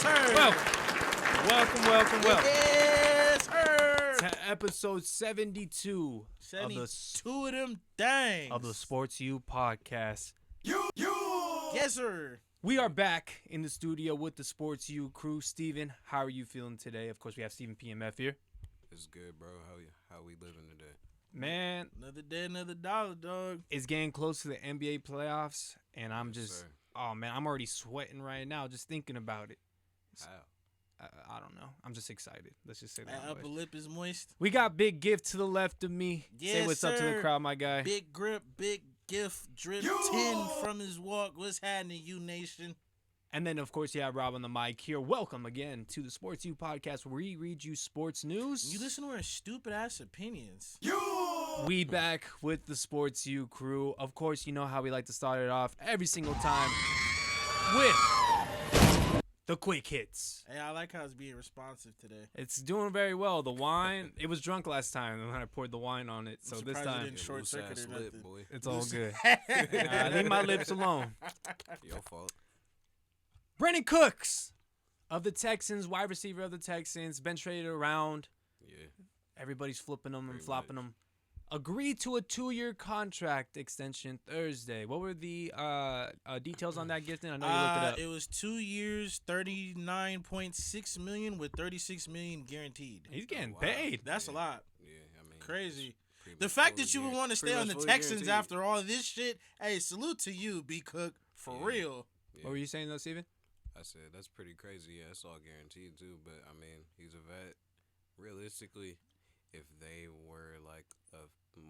Yes, sir. Welcome. Yes, sir. To episode 72 of them things of the Sports U podcast. Yes, sir. We are back in the studio with the Sports U crew. Steven, how are you feeling today? Of course, we have Steven PMF here. It's good, bro. How we living today? Man, another day, another dollar, dog. It's getting close to the NBA playoffs, and I'm Yes, sir. I'm already sweating right now just thinking about it. How? I don't know. I'm just excited. Let's just say that. My upper lip is moist. We got Big Gift to the left of me. Yes, say what's up to the sir. crowd, my guy. Big grip, big gift, drip 10 from his walk. What's happening, you nation? And then, of course, you have Rob on the mic here. Welcome again to the Sports U podcast, where we read you sports news. You listen to our stupid-ass opinions. We back with the Sports U crew. Of course, you know how we like to start it off every single time with the quick hits. Hey, I like how it's being responsive today. It's doing very well. The wine, it was drunk last time when I poured the wine on it. So I'm this surprised it time, didn't short circuit or nothing. Boy. it's all good. Leave my lips alone. Your fault. Brandin Cooks of the Texans, wide receiver of the Texans, been traded around. Yeah. Everybody's flipping them and Pretty flopping much. them. Agreed to a 2-year contract extension Thursday. What were the details on that, Gifton? I know you looked it up. It was 2 years, $39.6 million with $36 million guaranteed. He's getting wow. paid. That's a lot. Yeah, I mean, Crazy. pretty The much fact fully that you would guaranteed. want to stay Pretty on the much fully Texans guaranteed. after all this shit, hey, salute to you, B. Cook, for Yeah. real. Yeah. What were you saying, though, Steven? I said that's pretty crazy. Yeah, it's all guaranteed too. But I mean, he's a vet. Realistically, if they were like a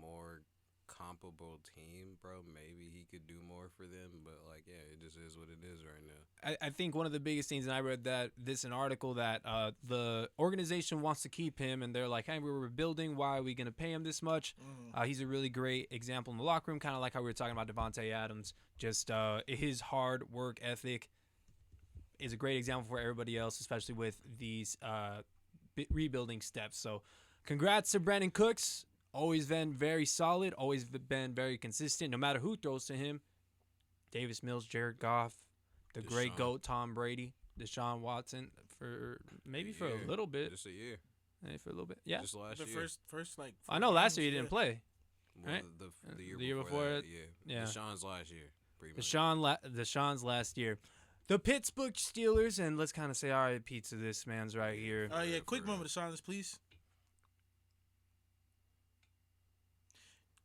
more comparable team, bro, maybe he could do more for them. But like, yeah, it just is what it is right now. I think one of the biggest things, and I read an article that the organization wants to keep him, and they're like, hey, we're rebuilding. Why are we going to pay him this much? He's a really great example in the locker room, kind of like how we were talking about Devontae Adams. Just his hard work ethic is a great example for everybody else, especially with these rebuilding steps. So congrats to Brandin Cooks. Always been very solid, always been very consistent, no matter who throws to him. Davis Mills, Jared Goff, the great GOAT Tom Brady, Deshaun Watson for a little bit. Just a year. Maybe for a little bit. Yeah. Just last The year. first like. I know last year he didn't play. Well, right? The year, The year before before that, it, yeah. Deshaun's last year. Pretty much. Deshaun's last year. The Pittsburgh Steelers, and let's kind of say RIP to this man's right here. Oh, yeah, Yeah, quick for moment of silence, please.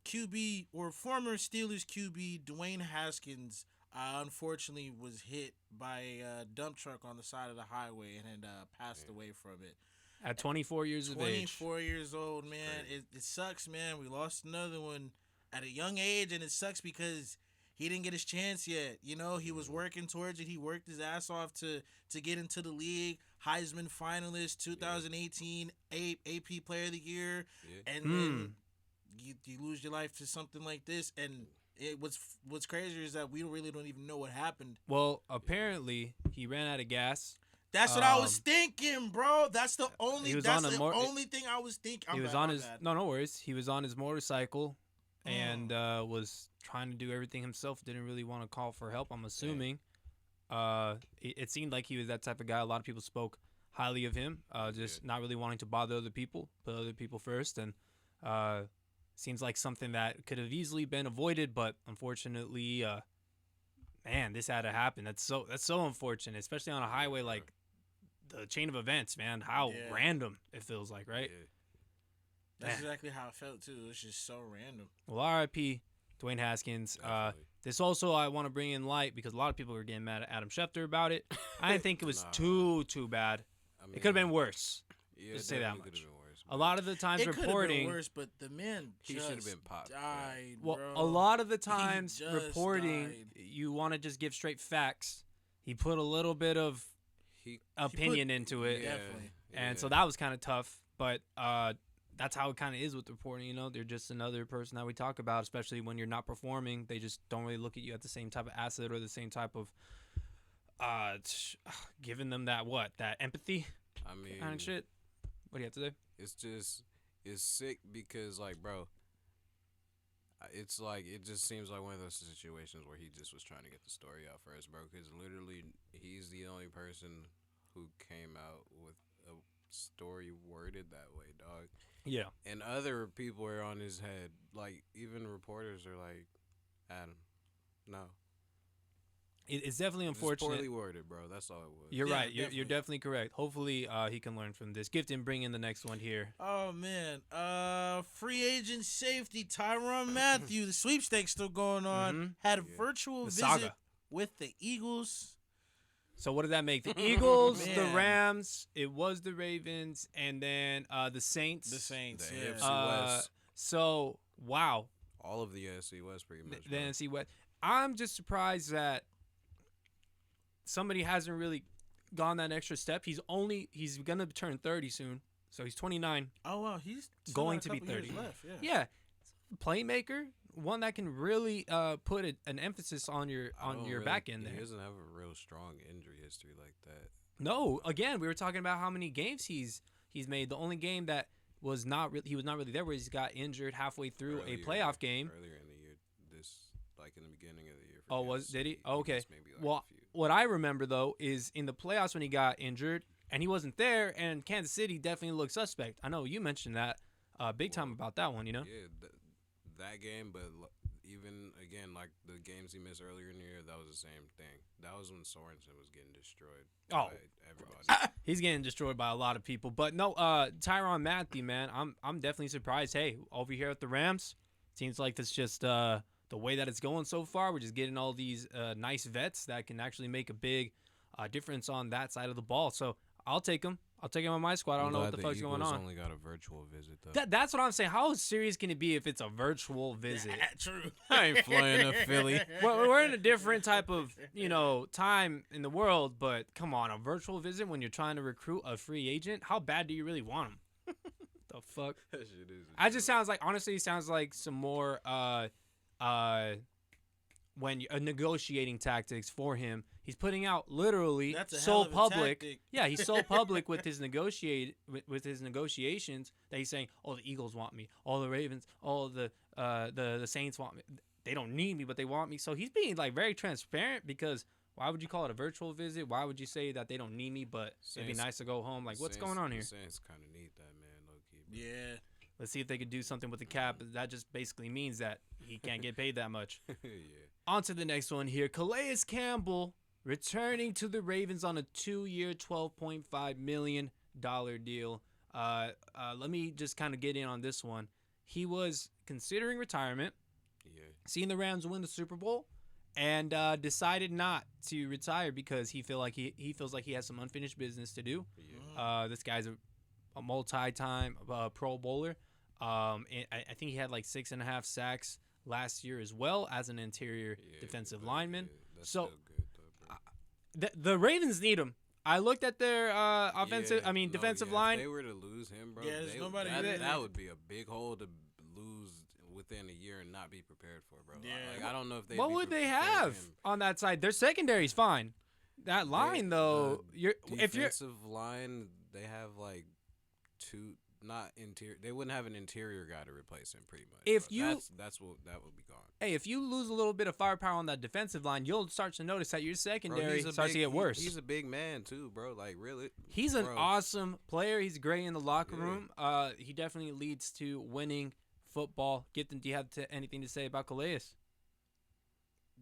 QB, or former Steelers QB, Dwayne Haskins, unfortunately was hit by a dump truck on the side of the highway and had passed away from it. At 24 years of age. 24 years old, man. It sucks, man. We lost another one at a young age, and it sucks because he didn't get his chance yet. You know, he was working towards it. He worked his ass off to get into the league. Heisman finalist, 2018 AP Player of the Year. Yeah. And then you lose your life to something like this. And what's crazier is that we really don't even know what happened. Well, apparently he ran out of gas. That's what I was thinking, bro. That's the only. He was That's on a the only thing I was thinking. He was on his no worries. He was on his motorcycle and was trying to do everything himself. Didn't really want to call for help, I'm assuming. It seemed like he was that type of guy. A lot of people spoke highly of him, just not really wanting to bother other people, put other people first. And seems like something that could have easily been avoided, but unfortunately, man, this had to happen. That's so unfortunate, especially on a highway like the chain of events, man. How random it feels like, right? Yeah. That's exactly how it felt, too. It was just so random. Well, RIP, Dwayne Haskins. This also I want to bring in light because a lot of people were getting mad at Adam Schefter about it. I didn't think it was too bad. I mean, it could have been worse. Yeah, Just say that definitely much. could've been worse, A lot of the times It could have reporting, been worse, but the man He just should've been popped, died, well, bro. a lot of the times just reporting, died. you want to just give straight facts. He put a little bit of He opinion into it, yeah, Definitely. and so that was kind of tough. But that's how it kind of is with reporting. You know, they're just another person that we talk about, especially when you're not performing. They just don't really look at you at the same type of asset or the same type of giving them that empathy I mean, kind of shit. What do you have to say? It's sick because, like, bro, it's like, it just seems like one of those situations where he just was trying to get the story out first, bro, because literally he's the only person who came out with a story worded that way, dog. Yeah. And other people are on his head. Like, even reporters are like, Adam, no. It's definitely It's unfortunate. poorly worded, bro. That's all it was. You're Yeah, right. You're definitely correct. Hopefully, he can learn from this. Gift and bring in the next one here. Oh man, free agent safety Tyrann Mathieu. The sweepstakes still going on. Mhm. Had a virtual The visit saga. with the Eagles. So what did that make? The Eagles, the Man. Rams, it was the Ravens, and then the Saints. The Saints. The Yeah. AFC West. So wow, All of the NFC West, pretty much. the bro. NFC West. I'm just surprised that somebody hasn't really gone that extra step. He's gonna turn 30 soon, so he's 29. Oh wow, he's still Going got a to be couple years 30. left. Yeah. Yeah, playmaker, one that can really put an emphasis on your back end He there. doesn't have a real strong injury history like that. No, again, we were talking about how many games he's made. The only game that was not really he was not really there where he got injured halfway through a playoff game. Earlier in the year, in the beginning of the year. Oh, did he? Oh, okay. missed maybe like Well, a few. what I remember though is in the playoffs when he got injured and he wasn't there, and Kansas City definitely looked suspect. I know you mentioned that big time about that one. You know. Yeah, that game, but even again, like the games he missed earlier in the year, that was the same thing. That was when Sorensen was getting destroyed. Oh. by everybody. He's getting destroyed by a lot of people, but no, Tyrann Mathieu, man, I'm definitely surprised. Hey, over here at the Rams, seems like that's just the way that it's going so far. We're just getting all these nice vets that can actually make a big difference on that side of the ball. So I'll take him. I'll take him on my squad. I don't know what the fuck's going on. Only got a virtual visit though. That's what I'm saying. How serious can it be if it's a virtual visit? True. I ain't flying to Philly. We're in a different type of time in the world, but come on, a virtual visit when you're trying to recruit a free agent. How bad do you really want him? The fuck? That shit is. I just sounds like honestly, it sounds like some more negotiating tactics for him. He's putting out literally That's a so hell of a public. tactic. Yeah, he's so public with his with his negotiations that he's saying, "Oh, the Eagles want me. All the Ravens, all the Saints want me. They don't need me, but they want me." So he's being like very transparent because why would you call it a virtual visit? Why would you say that they don't need me, but it'd be nice to go home? Like, what's going on here? The Saints kind of need that, man, low key. Yeah. Let's see if they could do something with the cap. That just basically means that he can't get paid that much. Yeah. On to the next one here. Calais Campbell returning to the Ravens on a 2-year, $12.5 million deal. Let me just kind of get in on this one. He was considering retirement, Yeah. seeing the Rams win the Super Bowl, and decided not to retire because he feels like he has some unfinished business to do. Yeah. This guy's a multi-time Pro Bowler. And I think he had like 6.5 sacks last year as well as an interior defensive lineman. That's So still good, though, bro. the Ravens need him. I looked at their defensive line. If they were to lose him, bro, Yeah, there's nobody there. that would be a big hole to lose within a year and not be prepared for, bro. Yeah. Like, I don't know if they. What would they have on that side? Their secondary's fine. That line though, defensive line, they have like two. Not interior. They wouldn't have an interior guy to replace him, pretty much. If bro. you- that would be gone. hey, if you lose a little bit of firepower on that defensive line, you'll start to notice that your Bro, secondary he's a starts to big- get worse. He's a big man too, bro. Like really. He's an bro. awesome player. He's great in the locker Yeah. room. He definitely leads to winning football. Do you have anything to say about Calais?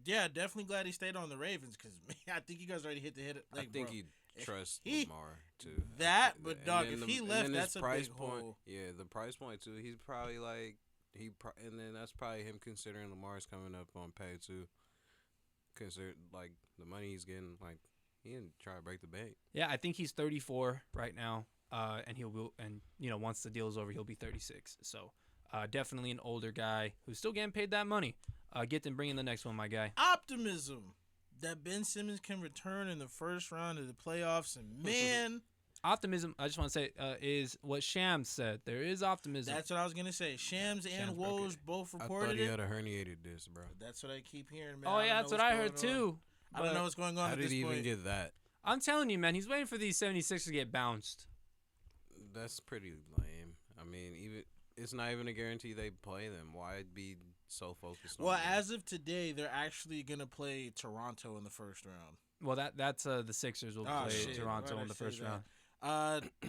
Yeah, definitely glad he stayed on the Ravens because I think you guys already hit the hit. Like, I think bro, he trusts he- Lamar too. that, And but dog, then if he and left, then his that's a price big point. hole. Yeah, the price point too. He's probably like and then that's probably him considering Lamar's coming up on pay too. Consider like the money he's getting, like he didn't try to break the bank. Yeah, I think he's 34 right now, and once the deal is over, he'll be 36. So definitely an older guy who's still getting paid that money. Get them bringing the next one, my guy. Optimism that Ben Simmons can return in the first round of the playoffs, and man, Optimism, I just want to say, is what Shams said. There is optimism. that's what I was gonna say. Shams and Shams Woj broke both I thought reported he it. had a herniated disc, bro. That's what I keep hearing, man. Oh, I yeah, don't that's know what I what's heard, going on. too. I don't But know what's going on How at did this he even point. get that? I'm telling you, man, he's waiting for these 76ers to get bounced. That's pretty lame. I mean, it's not even a guarantee they play them. Why be so focused on Well, them? as of today, they're actually gonna play Toronto in the first round. Well, that's the Sixers will play Toronto in the first round.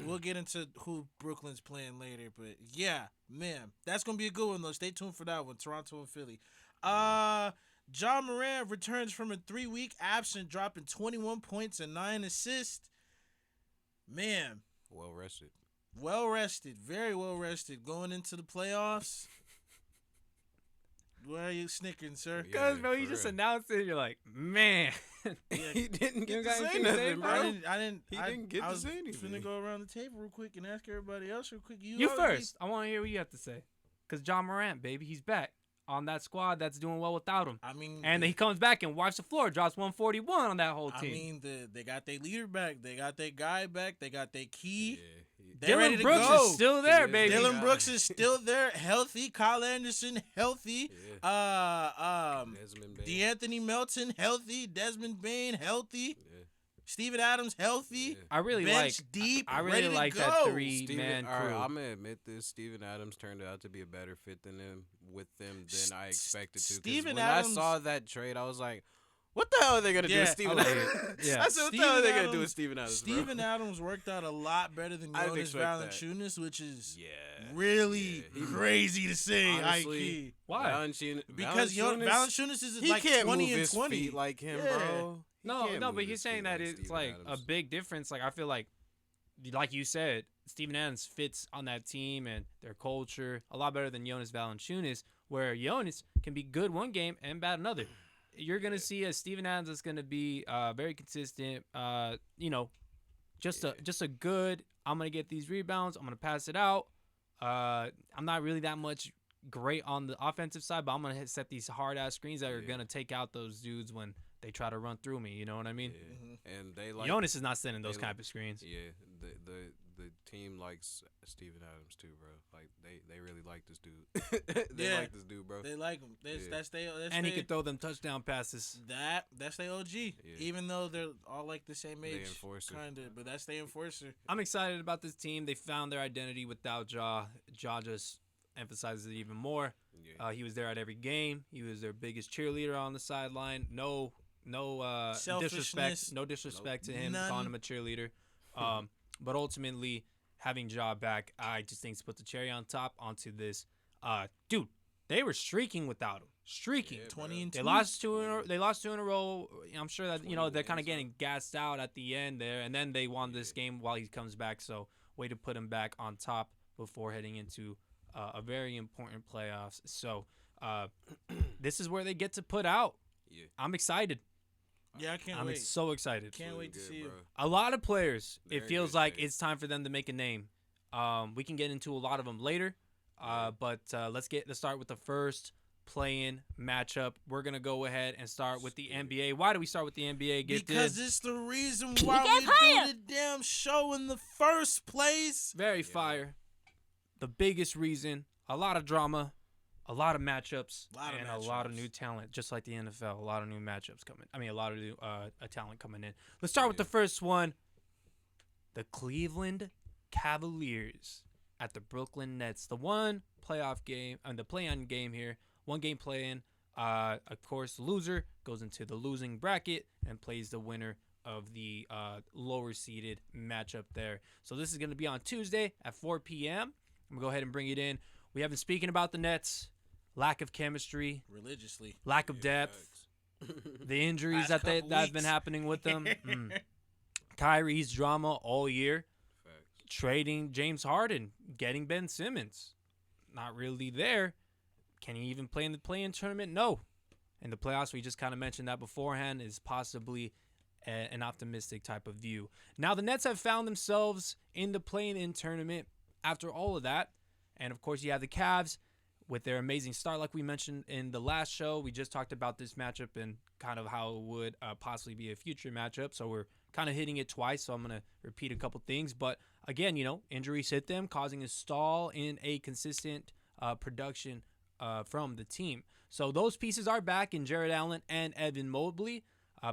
We'll get into who Brooklyn's playing later, but yeah, man, that's gonna be a good one though. Stay tuned for that one. Toronto and Philly. Ja Morant returns from a 3-week absence, dropping 21 points and 9 assists. Man, Well rested. Very well rested, going into the playoffs. Why are you snickering, sir? Because, bro, you just announced it. You're like, man. He didn't get to got say anything to say, nothing, bro? bro. I didn't get I to was say anything. finna go around the table real quick and ask everybody else real quick. You already- first. I want to hear what you have to say. Because Ja Morant, baby, he's back on that squad that's doing well without him. I mean, And he comes back and wipes the floor, drops 141 on that whole team. I mean, they got their leader back. They got their guy back. They got their key. Yeah, They're ready Dylan to Brooks go. is still there, Yeah, baby. Dylan got Brooks it. is still there, healthy. Kyle Anderson, healthy. Desmond Bain. DeAnthony Melton, healthy. Desmond Bain, healthy. Yeah. Steven Adams, healthy. Yeah. I really Bench like deep. I really ready to like go. that three-man All right, crew. I'm gonna admit this. Steven Adams turned out to be a better fit than him than I expected to. 'Cause Steven when Adams- I saw that trade, I was like, "What the hell are they gonna do Yeah, with Steven I know. Adams?" Yeah. I said, "What the hell are they gonna do with Steven Adams?" bro?" Steven Adams worked out a lot better than I didn't Jonas expect that. Valanciunas, which is Yeah. really Yeah, he- crazy to say. Honestly, IQ. Why? Because Valanciunas is he like can't 20 move and his 20 feet like him, Yeah. bro. He No, can't no, move but his he's saying feet that like it's Steven like Adams. a big difference. Like I feel like you said, Steven Adams fits on that team and their culture a lot better than Jonas Valanciunas, where Jonas can be good one game and bad another. You're gonna see a Steven Adams that's gonna be very consistent. Just a good. I'm gonna get these rebounds. I'm gonna pass it out. I'm not really that much great on the offensive side, but I'm gonna set these hard ass screens that are gonna take out those dudes when they try to run through me. You know what I mean? Yeah. And they like Jonas is not sending those they type of screens. Yeah, the team likes Steven Adams too, bro. Like they really like this dude. They Yeah. like this dude, bro. They like him. Yeah. And he could throw them touchdown passes. That's their OG. Yeah. Even though they're all like the same They age, enforcer. kind of. But that's their enforcer. I'm excited about this team. They found their identity without Ja. Ja just emphasizes it even more. Yeah. He was there at every game. He was their biggest cheerleader on the sideline. No Selfishness. disrespect to him, None. calling him a cheerleader. But ultimately, having Ja back, I just think to put the cherry on top onto this. Dude, they were streaking without him. Streaking. Yeah, 20 and 2. They lost two in a row. I'm sure that they're kind of getting gassed out at the end there, and then they won this game while he comes back. So way to put him back on top before heading into a very important playoffs. So this is where they get to put out. Yeah. I'm excited. Yeah, I can't I'm wait. so excited. Can't Really wait to good, see bro. it. A lot of players, Very it feels good like team. it's time for them to make a name. We can get into a lot of them later, but let's start with the first play-in matchup. We're gonna go ahead and start with the NBA. Why do we start with the NBA? Because it's the reason why we do the damn show in the first place. very fire. The biggest reason, a lot of drama, a lot of matchups, and a lot of new talent, just like the NFL. A lot of new matchups coming. I mean, a lot of new talent coming in. Let's start with the first one. The Cleveland Cavaliers at the Brooklyn Nets. The one playoff game, and the play-in game here. One game play-in. Of course, the loser goes into the losing bracket and plays the winner of the lower-seeded matchup there. So this is going to be on Tuesday at 4 p.m. I'm going to go ahead and bring it in. We have been speaking about the Nets. Lack of chemistry, Religiously. lack of depth, the injuries Last that couple have been weeks. happening with them. Kyrie's drama all year. Facts. Trading James Harden, getting Ben Simmons. Not really there. Can he even play in the play-in tournament? No. In the playoffs, we just kind of mentioned that beforehand, is possibly an optimistic type of view. Now, the Nets have found themselves in the play-in tournament after all of that. And, of course, you have the Cavs with their amazing start. Like we mentioned in the last show, we just talked about this matchup and kind of how it would possibly be a future matchup. So we're kind of hitting it twice, so I'm going to repeat a couple things. But, again, injuries hit them, causing a stall in a consistent production from the team. So those pieces are back in Jared Allen and Evan Mobley.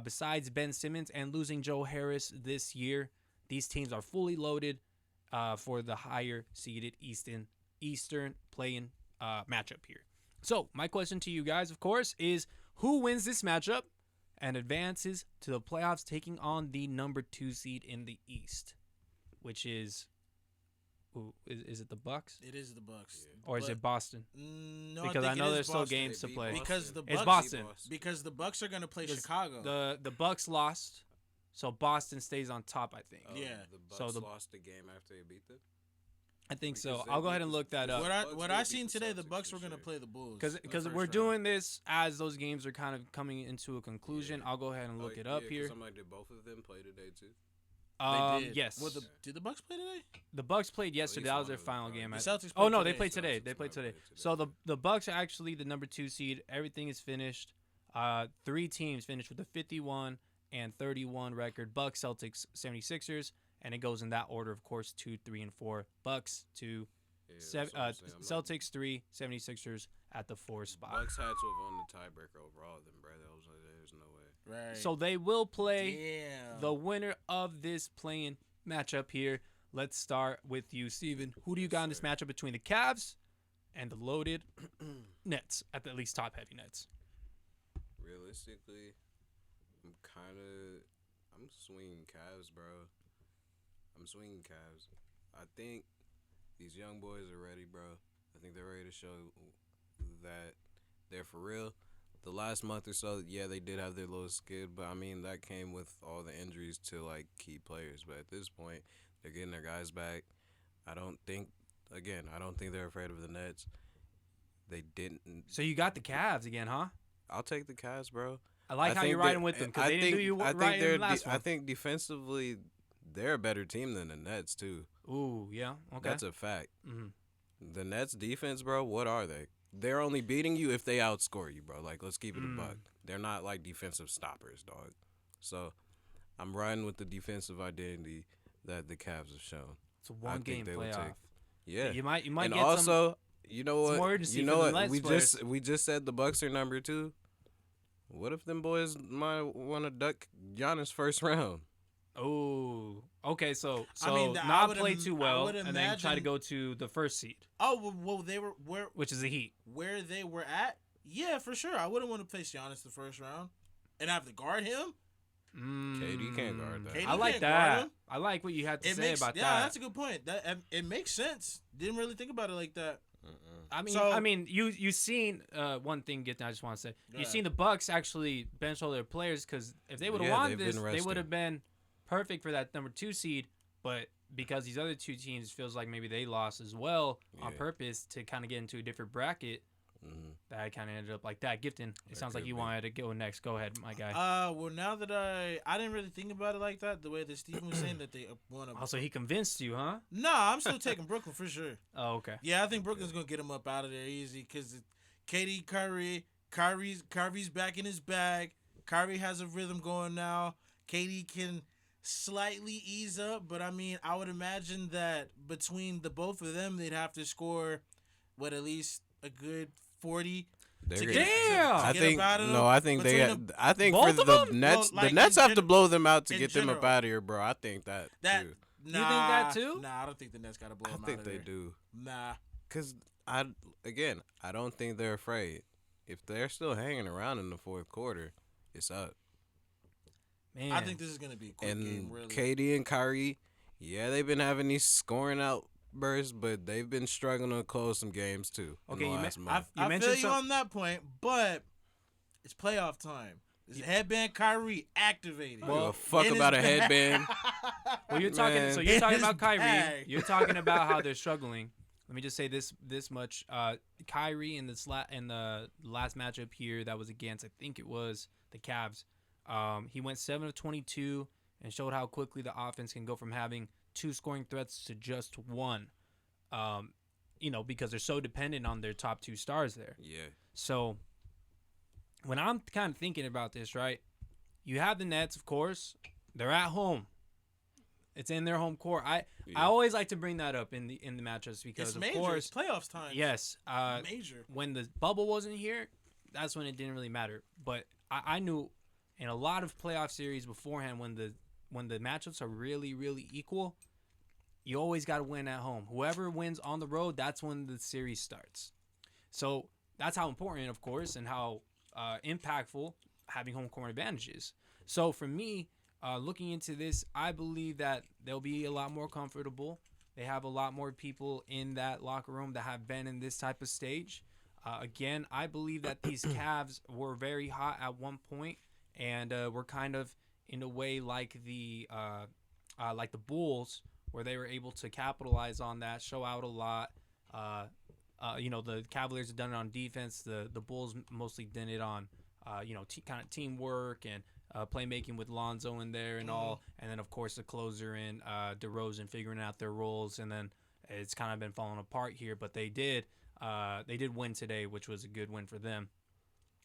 Besides Ben Simmons and losing Joe Harris this year, these teams are fully loaded for the higher-seeded Eastern play-in matchup here. So my question to you guys, of course, is who wins this matchup and advances to the playoffs, taking on the number 2 seed in the East, which is. Ooh, is it the Bucks? It is the Bucks. Yeah. Or is it Boston? No, because I know there's still Boston. games to play. Because the Bucks, it's Boston. Because the Bucks are going to play Chicago. The Bucks lost, so Boston stays on top, I think. Yeah. The Bucks lost the game after they beat them? I think so. I'll go ahead and look that up. What I seen today, the Bucks were going to play the Bulls. Because we're doing this as those games are kind of coming into a conclusion. Yeah. I'll go ahead and look it up here. Somebody did both of them play today, too? They did. Yes. Well, did the Bucks play today? The Bucks played yesterday. That was their final game. The Celtics oh no, today. they played today. They played today. So the Bucks are actually the number 2 seed. Everything is finished. 3 teams finished with a 51 and 31 record. Bucks, Celtics, 76ers, and it goes in that order, of course: 2, 3, and 4. Bucks 2, Celtics 3, 76ers at the 4 spot. Bucks had to have won the tiebreaker over all of them, bro. There's no way. Right. So they will play the winner of this play-in matchup here. Let's start with you, Steven. Who do you got in this matchup between the Cavs and the loaded Nets, at the least top-heavy Nets? Realistically, I'm swinging Cavs, bro. I'm swinging Cavs. I think these young boys are ready, bro. I think they're ready to show that they're for real. The last month or so, yeah, they did have their little skid, but I mean that came with all the injuries to like key players. But at this point, they're getting their guys back. I don't think they're afraid of the Nets. They didn't. So you got the Cavs again, huh? I'll take the Cavs, bro. I like how you're riding with them because they didn't do you right in the last one. I think defensively, they're a better team than the Nets too. Ooh, yeah, okay. That's a fact. Mm-hmm. The Nets defense, bro. What are they? They're only beating you if they outscore you, bro. Like, let's keep it a buck. They're not, like, defensive stoppers, dog. So, I'm riding with the defensive identity that the Cavs have shown. It's a one-game playoff. Yeah. You might and get also, you know what? You know what? We just said the Bucks are number 2. What if them boys might want to duck Giannis first round? Oh, okay. So I mean, not play too well, and then try to go to the first seed. Oh well, they were which is the Heat. Where they were at, yeah, for sure. I wouldn't want to place Giannis the first round, and have to guard him. KD can't guard that. I like that. I like what you had to say about that. Yeah, that's a good point. That it makes sense. Didn't really think about it like that. I mean, you seen one thing. I just want to say, you seen the Bucks actually bench all their players because if they would have won this, they would have been perfect for that number 2 seed, but because these other 2 teams feels like maybe they lost as well on purpose to kind of get into a different bracket, that kind of ended up like that. Gifton, it sounds like you wanted to go next. Go ahead, my guy. Well, now that I didn't really think about it like that, the way that Steven was saying that they want to. Also, he convinced you, huh? Nah, I'm still taking Brooklyn for sure. Oh, okay. Yeah, I think Brooklyn's gonna get him up out of there easy because KD, Kyrie's back in his bag. Kyrie has a rhythm going now. KD can slightly ease up, but I mean, I would imagine that between the both of them, they'd have to score, at least a good 40. I think both for the Nets, well, like the Nets have to blow them out to get them up out of here, bro. I think that too. Nah, you think that too? Nah, I don't think the Nets got to blow them out. I think they do. Nah, because I don't think they're afraid. If they're still hanging around in the fourth quarter, it's up. Man. I think this is gonna be a quick game. Really, KD and Kyrie, they've been having these scoring outbursts, but they've been struggling to close some games too. Okay, month. I feel you on that point, but it's playoff time. Is the headband Kyrie activated? Well, fuck about a headband. Well, you're talking. So you're talking about Kyrie. You're talking about how they're struggling. Let me just say this much: Kyrie in the last matchup here that was against, I think it was the Cavs. He went 7 of 22 and showed how quickly the offense can go from having 2 scoring threats to just 1. Because they're so dependent on their top 2 stars there. Yeah. So when I'm kind of thinking about this, right? You have the Nets, of course. They're at home. It's in their home court. I always like to bring that up in the matchups because it's of major. course It's playoffs time. Yes. Major. When the bubble wasn't here, that's when it didn't really matter. But I knew in a lot of playoff series beforehand when the matchups are really, really equal, you always got to win at home. Whoever wins on the road, that's when the series starts. So that's how important, of course, and how impactful having home court advantages. So for me, looking into this, I believe that they'll be a lot more comfortable. They have a lot more people in that locker room that have been in this type of stage. Again, I believe that these Cavs were very hot at one point, and were kind of in a way like the Bulls, where they were able to capitalize on that, show out a lot. The Cavaliers have done it on defense. The Bulls mostly did it on, kind of teamwork and playmaking with Lonzo in there and all. And then, of course, the closer in DeRozan figuring out their roles. And then it's kind of been falling apart here. But they did win today, which was a good win for them.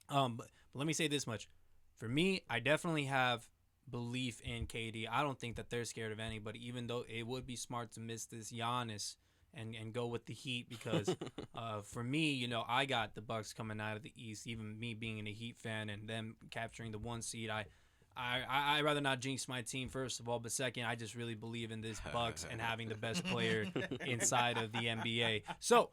But let me say this much. For me, I definitely have belief in KD. I don't think that they're scared of anybody, even though it would be smart to miss this Giannis and go with the Heat, because for me, I got the Bucks coming out of the East. Even me being a Heat fan and them capturing the 1 seed, I'd rather not jinx my team, first of all, but second, I just really believe in this Bucks and having the best player inside of the NBA. So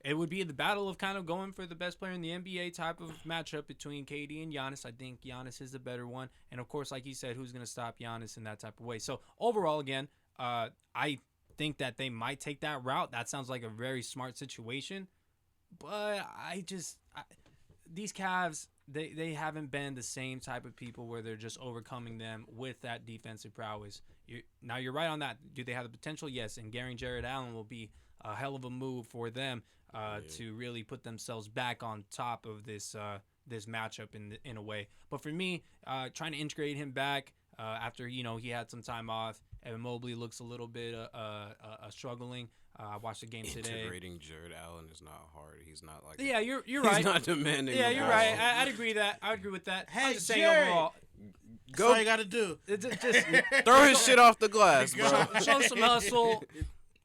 it would be the battle of kind of going for the best player in the NBA type of matchup between KD and Giannis. I think Giannis is the better one. And, of course, like you said, who's going to stop Giannis in that type of way? So overall, again, I think that they might take that route. That sounds like a very smart situation. But these Cavs, they haven't been the same type of people where they're just overcoming them with that defensive prowess. You're right on that. Do they have the potential? Yes. And Gary and Jared Allen will be a hell of a move for them to really put themselves back on top of this matchup in a way. But for me, trying to integrate him back after he had some time off. Evan Mobley looks a little bit struggling. I watched the game today. Integrating Jared Allen is not hard. He's not like you're right. He's not demanding. Yeah, you're right. I'd agree that. I agree with that. Hey, just saying Jared, overall, that's all you got to do. Just throw his shit off the glass, bro. show some hustle,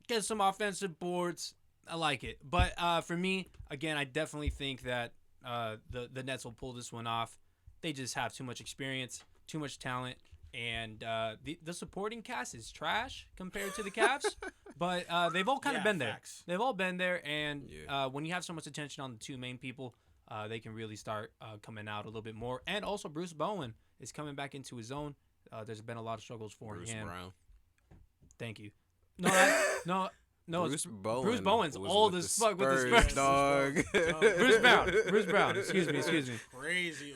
get some offensive boards. I like it. But for me, again, I definitely think that the Nets will pull this one off. They just have too much experience, too much talent. And the supporting cast is trash compared to the Cavs, but they've all kind of been there. Facts. They've all been there, and when you have so much attention on the two main people, they can really start coming out a little bit more. And also, Bruce Bowen is coming back into his own. There's been a lot of struggles for Bruce him. Brown. Thank you. No, Bruce Bowen's old as fuck with the Spurs, dog. Bruce Brown. Excuse me. Crazy.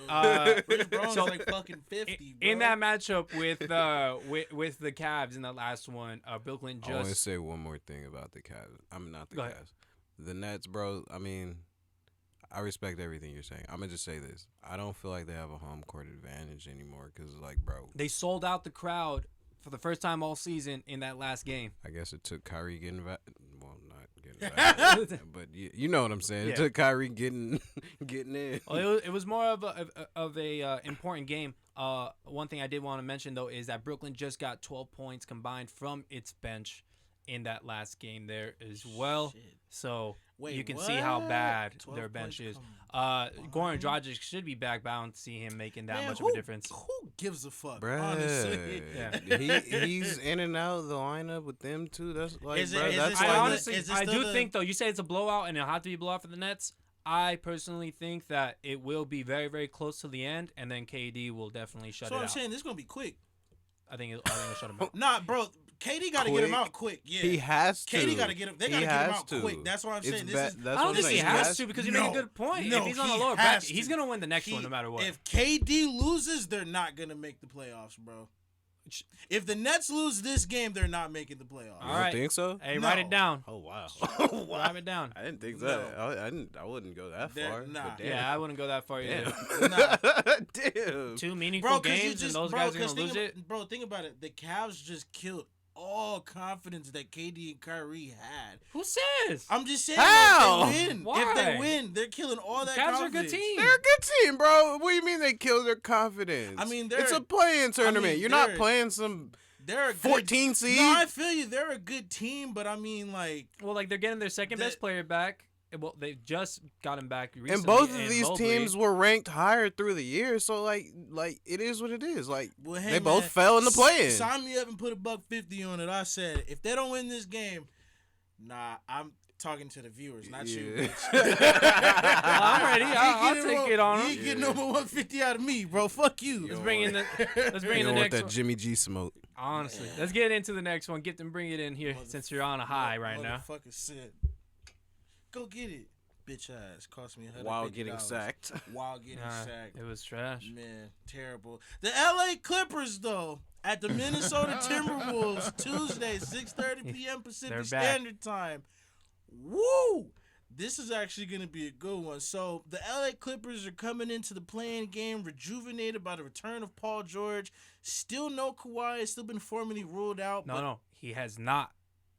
Bruce Brown's like fucking 50, bro. In that matchup with the Cavs in the last one, Brooklyn just. I want to say one more thing about the Cavs. I'm not the Cavs. The Nets, bro. I mean, I respect everything you're saying. I'm gonna just say this. I don't feel like they have a home court advantage anymore because, like, bro, they sold out the crowd for the first time all season in that last game. I guess it took Kyrie getting not getting back, but you know what I'm saying. Yeah. It took Kyrie getting in. Well, it was more of a important game. One thing I did want to mention though is that Brooklyn just got 12 points combined from its bench in that last game there as well. Shit. So you can what? see how bad their 12 points bench is. combined. Goran Dragic should be back, but I don't see him making that Man, much of a difference. Who gives a fuck? Bruh. Honestly. Yeah. He's in and out of the lineup with them too. That's like, Is it- bro, is that's it like I still honestly, is it I still do think though. You say it's a blowout, and it'll have to be a blowout for the Nets. I personally think that it will be very, very close to the end, and then KD will definitely shut So it I'm out. saying this is gonna be quick. I think it'll shut him out. Nah, bro. KD got to get him out quick. Yeah. He has to. KD got to get him. They got to He get him has out to. quick. That's what I'm saying. It's This is. that's I don't what I'm think he saying. has to because you make a good point. No, if he's on the he lower has bracket, to. he's gonna win the next one no matter what. If KD loses, they're not gonna make the playoffs, bro. If the Nets lose this game, they're not making the playoffs. You All don't right. think so? Hey, No. write it down. Oh wow. Write it down. I didn't think No. that. I wouldn't go that That- far. nah. but damn. Yeah, I wouldn't go that far either. Damn. Damn. Two meaningful Bro, because games, and those guys are gonna lose it. Bro, think about it. The Cavs just killed all confidence that KD and Kyrie had. Who says? I'm just saying, How? if they win, Why? if they win, they're killing all that Cavs are a confidence. good team. They're a good team, bro. What do you mean they killed their confidence? I mean, it's they're- a play-in tournament. mean, You're not they're- playing some They're a good, 14 seed. No, I feel you. They're a good team, but I mean, like, Well, like they're getting their second best That- player back. Well, they just got him back recently. And both of in these Mobley. teams were ranked higher through the year, so like it is what it is. Like well, hey, they both man, fell in the play-in. Sign me up and put $150 on it. I said, if they don't win this game, nah, talking to the viewers, not Yeah. you. Bitch. Well, I'm ready. I'll take it on You him. ain't getting over 150 out of me, bro. Fuck you. Let's bring in the You don't want next that one. Jimmy G smoke. Honestly, let's get into the next one. Get them, bring it in here since you're on a high right now. Motherfucker said, go get it, bitch ass. Cost me $150 While getting sacked. While getting Nah, sacked. it was trash. Man, terrible. The LA Clippers, though, at the Minnesota Timberwolves, Tuesday, 6:30 p.m. Pacific They're back. Standard Time. Woo! This is actually going to be a good one. So, the LA Clippers are coming into the play-in game rejuvenated by the return of Paul George. Still no Kawhi. It's still been formally ruled out. No, he has not.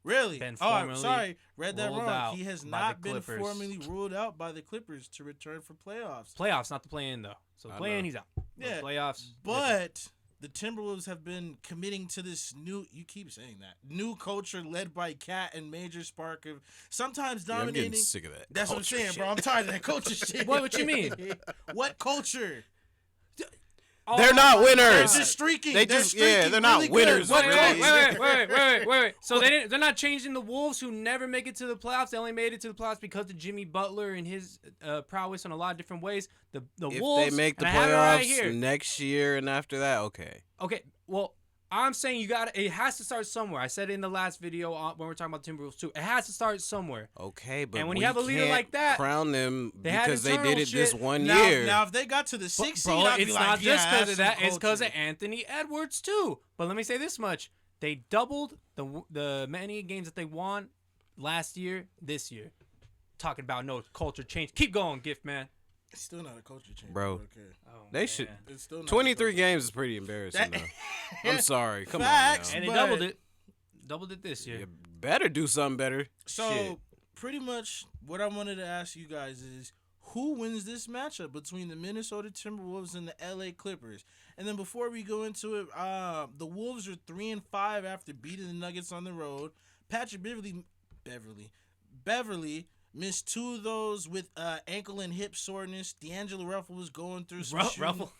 Really? Been Oh, I'm formally sorry. Read that ruled wrong. out He has by not the been Clippers. formally ruled out by the Clippers to return for playoffs. Playoffs, not the play-in though. So the I play-in, know. he's out. Yeah, Playoffs. But the Timberwolves have been committing to this new, you keep saying that, new culture led by Cat and Major Spark of sometimes Yeah, I'm dominating. getting sick of that. That's what I'm culture saying, shit. bro. I'm tired of that culture shit. What you mean? What culture? They're not my winners. They're God. just streaking. They They're just- streaking yeah, they're not really good. winners, What really. culture? Wait. So they're not changing the Wolves who never make it to the playoffs. They only made it to the playoffs because of Jimmy Butler and his prowess in a lot of different ways. The If Wolves they make the and I have it right playoffs here. next year and after that, okay. Okay, well, I'm saying it has to start somewhere. I said it in the last video when we were talking about Timberwolves too. It has to start somewhere. Okay, but And when we you have a leader can't like that, crown them they had because they did internal it this shit. one Now, year. now, if they got to the sixth seed, Bro, I'd be it's like, not just yeah, because that's of that. some It's because of culture. Anthony Edwards too. But let me say this much: they doubled the many games that they won last year. This year, talking about no culture change. Keep going, Gift Man. It's still not a culture change, Bro. Okay. Oh, They should- It's still not a 23 culture games is pretty embarrassing, That- though. I'm sorry. Come Facts. on And now. they But- doubled it this year. You better do something better. So Shit. pretty much what I wanted to ask you guys is who wins this matchup between the Minnesota Timberwolves and the LA Clippers? And then before we go into it, the Wolves are 3-5 after beating the Nuggets on the road. Patrick Beverly missed two of those with ankle and hip soreness. D'Angelo Russell was going through some shooting- Ruffle.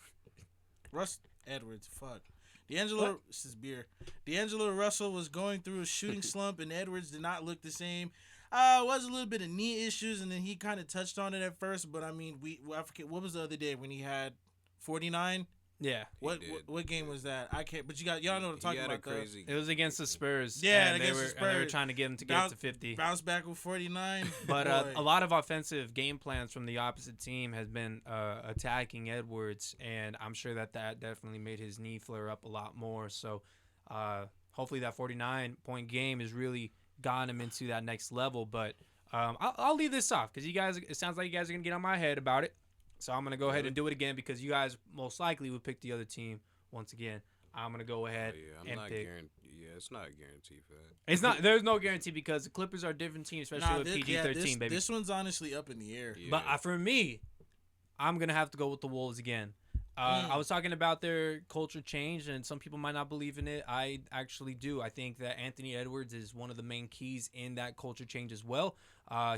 Russ Edwards, fuck. This is beer. D'Angelo Russell was going through a shooting slump, and Edwards did not look the same. Was a little bit of knee issues, and then he kind of touched on it at first. But I mean, I forget what was the other day when he had 49. Yeah, What game was that? I can't. But y'all know what I'm talking He had about. a crazy. it was against the Spurs. Yeah, and against the they were Spurs. trying to get him to get to 50. Bounce back with 49. But Boy. a lot of offensive game plans from the opposite team has been attacking Edwards, and I'm sure that definitely made his knee flare up a lot more. So hopefully that 49-point game has really gotten him into that next level. But I'll leave this off because it sounds like you guys are going to get on my head about it. So I'm going to go ahead and do it again because you guys most likely would pick the other team once again. I'm going to go ahead I'm and not pick. it's not a guarantee for that. It's not. There's no guarantee because the Clippers are a different team, especially with PG-13, baby. This one's honestly up in the air. Yeah. But for me, I'm gonna have to go with the Wolves again. I was talking about their culture change, and some people might not believe in it. I actually do. I think that Anthony Edwards is one of the main keys in that culture change as well.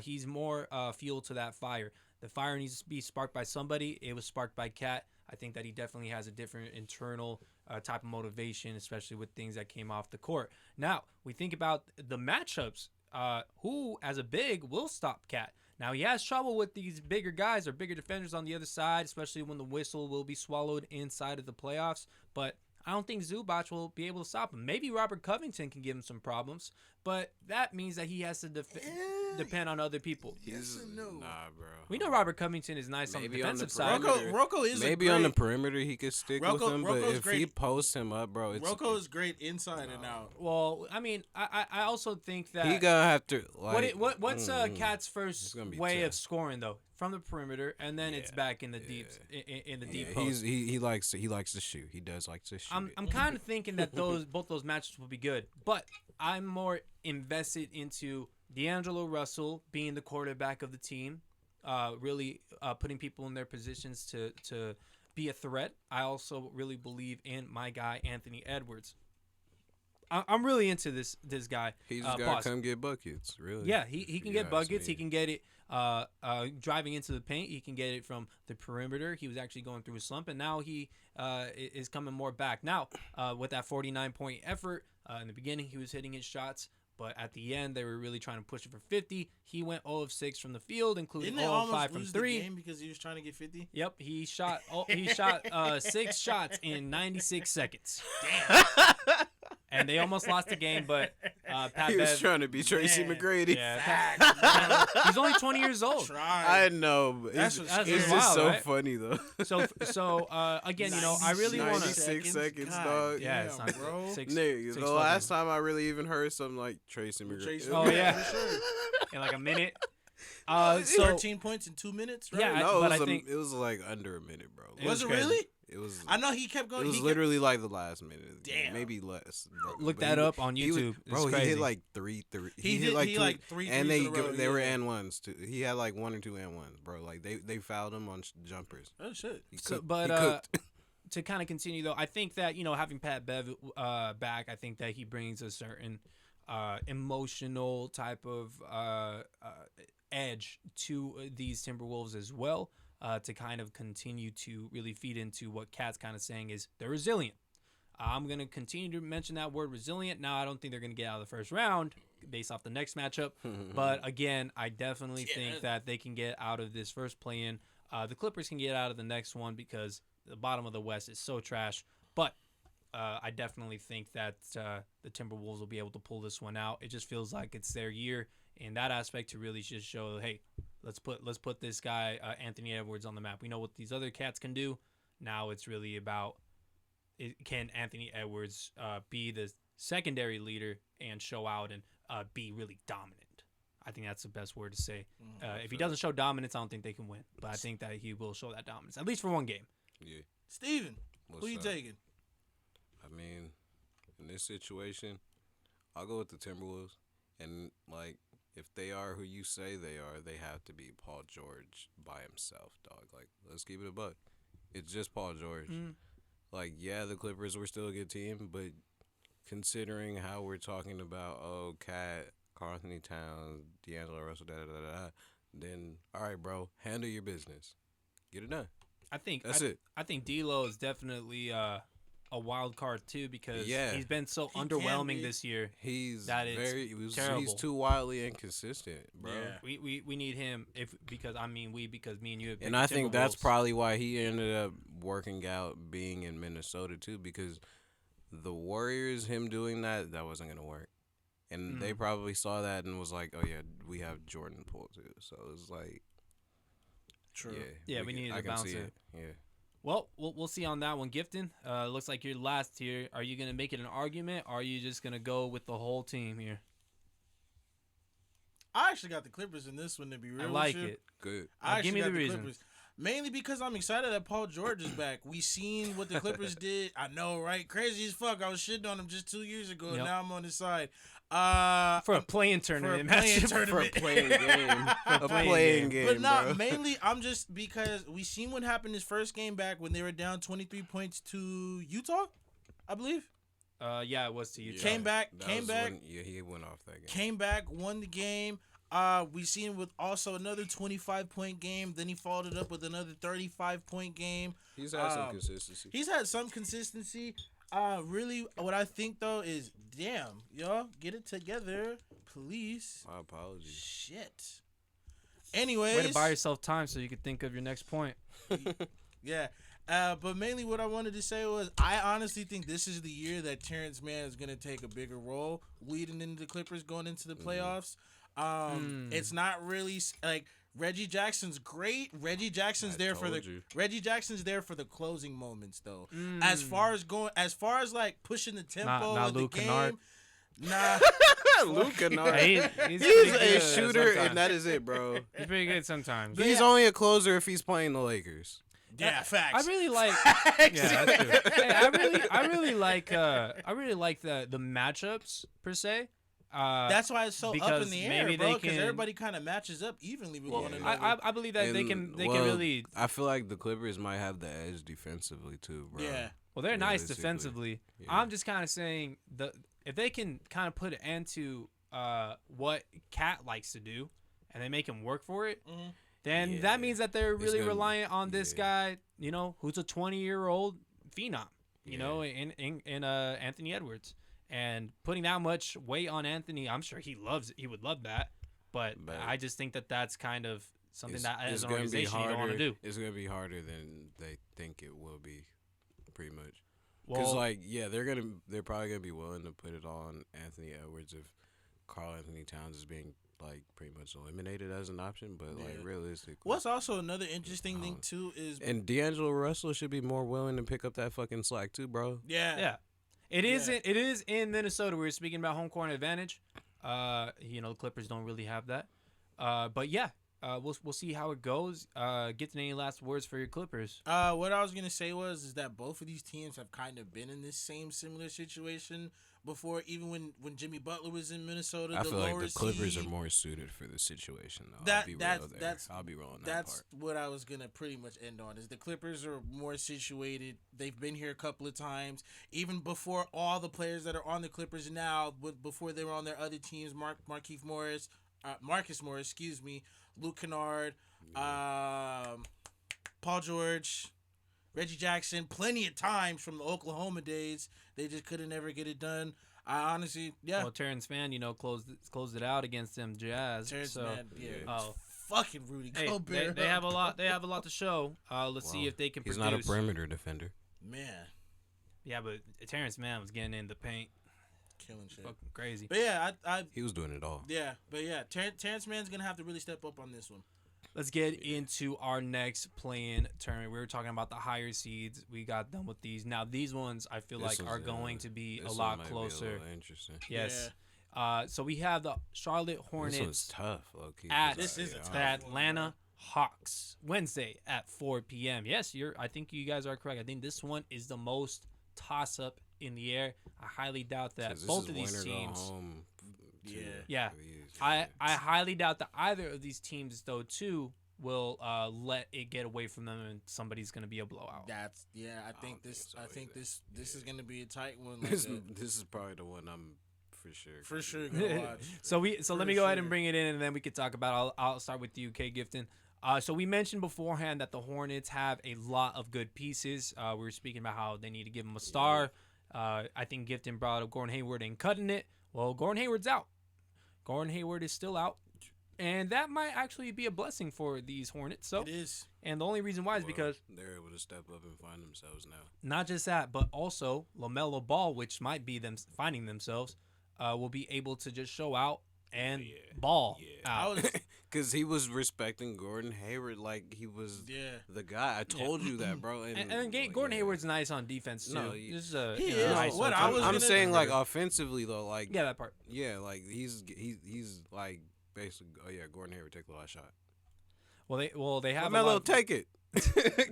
He's more fuel to that fire. The fire needs to be sparked by somebody. It was sparked by Cat. I think that he definitely has a different internal type of motivation, especially with things that came off the court. Now, we think about the matchups. Who, as a big, will stop Cat? Now, he has trouble with these bigger guys or bigger defenders on the other side, especially when the whistle will be swallowed inside of the playoffs. But I don't think Zubac will be able to stop him. Maybe Robert Covington can give him some problems, but that means that he has to depend on other people. Yes and no. Nah, bro. We know Robert Covington is nice on the Maybe on the defensive side. perimeter. Rocco is Maybe on the perimeter he could stick with him, but Rocco's if he great. posts him up, bro, it's Rocco is great inside and out. Well, I mean, I also think that he gonna have to like. what's Cat's first gonna be way tough. of scoring though? From the perimeter, and then it's back in the deep in the deep Yeah, post. he likes to shoot. He does like to shoot. I'm kind of thinking that both those matches will be good, but I'm more invested into D'Angelo Russell being the quarterback of the team, really putting people in their positions to be a threat. I also really believe in my guy Anthony Edwards. I'm really into this guy. He just gotta come get buckets, really. Yeah, he can get buckets. He Me. can get it driving into the paint. He can get it from the perimeter. He was actually going through a slump, and now he is coming more back. Now, with that 49-point effort, in the beginning he was hitting his shots, But at the end, they were really trying to push it for 50. He went 0 of 6 from the field, including Didn't they 0 of almost 5 from lose 3. the game because he was trying to get 50? Yep, he shot 6 shots in 96 seconds. Damn. And they almost lost the game, but Pat He was Bev, trying to be Tracy Man. McGrady. yeah, he's only 20 years old. I know, but That's it's, what's it's scary. just Wild, so right? funny though. So again, I really want to. 96 seconds, God dog. Yeah, it's damn, not bro. Nigga, the last time I really even heard something like Tracy McGrady. Tracy Oh, yeah. for sure. in like a minute. So 13 points in 2 minutes, right? Yeah, No, but it was, I think- it was like under a minute, bro. It was it crazy. really? It was. I know he kept going. It was he literally like the last minute. Of the game, Damn. maybe less. Bro. Look But that he- up on he was- YouTube. It's bro, he crazy. hit like three. He hit did- like he three, like three and threes they in a row, they were yeah. and ones too. He had like 1 or 2 and ones, bro. Like they fouled him on jumpers. Oh shit. He So- cooked. but, he cooked. to kind of continue though, I think that having Pat Bev back, I think that he brings a certain emotional type of edge to these Timberwolves as well, to kind of continue to really feed into what Cat's kind of saying is they're resilient. I'm going to continue to mention that word resilient. Now, I don't think they're going to get out of the first round based off the next matchup. But again, I definitely think that they can get out of this first play-in. The Clippers can get out of the next one because the bottom of the West is so trash. But I definitely think that the Timberwolves will be able to pull this one out. It just feels like it's their year in that aspect to really just show, hey, let's put this guy Anthony Edwards on the map. We know what these other cats can do. Now it's really about can Anthony Edwards be the secondary leader and show out and be really dominant. I think that's the best word to say. If he doesn't show dominance, I don't think they can win. But I think that he will show that dominance, at least for one game. Yeah. Steven, What's who you up? taking? I mean, in this situation, I'll go with the Timberwolves. And, like, if they are who you say they are, they have to be Paul George by himself, dog. Like, let's keep it a buck. It's just Paul George. Like, yeah, the Clippers were still a good team, but considering how we're talking about, Cat, Karl Anthony Towns, D'Angelo Russell, then, all right, bro, handle your business. Get it done. I think That's it. I think D'Lo is definitely a wild card too because Yeah. he's been so He can underwhelming be. this year. He's Terrible. he's too wildly inconsistent, bro. Yeah. We need him because me and you have And I picked think that's Timberwolves. probably why he ended up working out being in Minnesota too, because the Warriors, him doing that wasn't gonna work. And they probably saw that and was like, oh yeah, we have Jordan Poole too. So it's like True. Yeah, we needed to balance see it. Yeah. Well, we'll see on that one. Gifton, looks like you're last here. Are you gonna make it an argument, or are you just gonna go with the whole team here? I actually got the Clippers in this one, to be real I like with you. it. Good. I Give actually me got the the reason. Clippers. Mainly because I'm excited that Paul George is back. We seen what the Clippers did. I know, right? Crazy as fuck. I was shitting on him just 2 years ago, and Yep. now I'm on his side. For a playing tournament, playing match. tournament. For a playing game. a playing playing game. game, But not bro. mainly, I'm just because we seen what happened his first game back when they were down 23 points to Utah, I believe. Yeah, it was to you. Yeah, Came back, that came was back. when- yeah, he went off that game. Came back, won the game. We seen with also another 25-point game. Then he followed it up with another 35-point game. He's had some consistency. He's had some consistency. Really, what I think though is, damn, y'all get it together, please. My apologies. Shit. Anyways, Way to buy yourself time so you could think of your next point. yeah. But mainly what I wanted to say was I honestly think this is the year that Terrence Mann is going to take a bigger role leading into the Clippers going into the playoffs. It's not really like Reggie Jackson's great. Reggie Jackson's there for the closing moments though. As far as like pushing the tempo Not of the Luke game. Kennard. Nah. Luke Kennard. Hey, He's pretty a good shooter, sometimes. and that is it, bro. He's pretty good sometimes. He's only a closer if he's playing the Lakers. Yeah, facts. I really like. Yeah, that's true. Hey, I really like the matchups per se. That's why it's so up because in the maybe air, bro. they Because can- everybody kind of matches up evenly with one another. I believe that they And, can well, really. I feel like the Clippers might have the edge defensively too, bro. Yeah. Well, they're nice realistically, defensively. yeah. I'm just kind of saying if they can kind of put an end to what Cat likes to do, and they make him work for it, then Yeah. that means that they're really gonna- reliant on this yeah. guy, who's a 20-year-old phenom, in Anthony Edwards. And putting that much weight on Anthony, I'm sure he loves it. He would love that. But I just think that that's kind of something that as an organization you don't want to do. It's going to be harder than they think it will be, pretty much. Well, Because, they're probably going to be willing to put it on Anthony Edwards if Karl Anthony Towns is being, pretty much eliminated as an option. But, realistically. What's also another interesting thing, too, is... And D'Angelo Russell should be more willing to pick up that fucking slack, too, bro. Yeah. Yeah. It is in Minnesota. We were speaking about home court advantage. The Clippers don't really have that. But yeah, we'll see how it goes. Get any last words for your Clippers? What I was gonna say is that both of these teams have kind of been in this same similar situation before. Even when Jimmy Butler was in Minnesota, I feel like the Clippers seed, are more suited for the situation, though. I'll be rolling that That's part. what I was gonna pretty much end on. Is the Clippers are more situated. They've been here a couple of times, even before all the players that are on the Clippers now. Before they were on their other teams, Marcus Morris, Luke Kennard, Paul George, Reggie Jackson, plenty of times from the Oklahoma days. They just couldn't ever get it done. I honestly, yeah. Well, Terrence Mann, closed it out against them Jazz. Fucking Rudy Gobert. They have a lot. They have a lot to show. Let's see if they can. He's produce. not a perimeter defender. Man. Yeah, but Terrence Mann was getting in the paint, killing shit. fucking crazy. But yeah, he was doing it all. Yeah, but yeah, Terrence Mann's gonna have to really step up on this one. Let's get into our next play-in tournament. We were talking about the higher seeds. We got done with these. Now these ones I feel like are going to be a lot closer. Interesting. Yes. Yeah. So we have the Charlotte Hornets. This one's tough, low-key. The Atlanta Hawks Wednesday at 4 p.m. Yes, I think you guys are correct. I think this one is the most toss-up in the air. I highly doubt that both of these teams. Yeah. I highly doubt that either of these teams, though, too, will let it get away from them and somebody's going to be a blowout. I think this is going to be a tight one. This is probably the one I'm for sure gonna watch. So let me go ahead and bring it in, and then we could talk about it. I'll start with you, K. Gifton. So we mentioned beforehand that the Hornets have a lot of good pieces. We were speaking about how they need to give them a star. I think Gifton brought up Gordon Hayward and cutting it. Well, Gordon Hayward's out. Gordon Hayward is still out. And that might actually be a blessing for these Hornets. So it is. And the only reason why is because they're able to step up and find themselves now. Not just that, but also LaMelo Ball, which might be them finding themselves, will be able to just show out and ball out. Because he was respecting Gordon Hayward like he was the guy. I told you that, bro. And Gordon Hayward's nice on defense, too. No, he is. Nice. I'm saying, like, offensively, though, like... Yeah, that part. Yeah, like, he's like, basically... Oh, yeah, Gordon Hayward, take the last shot. Well, they have LaMelo, take it.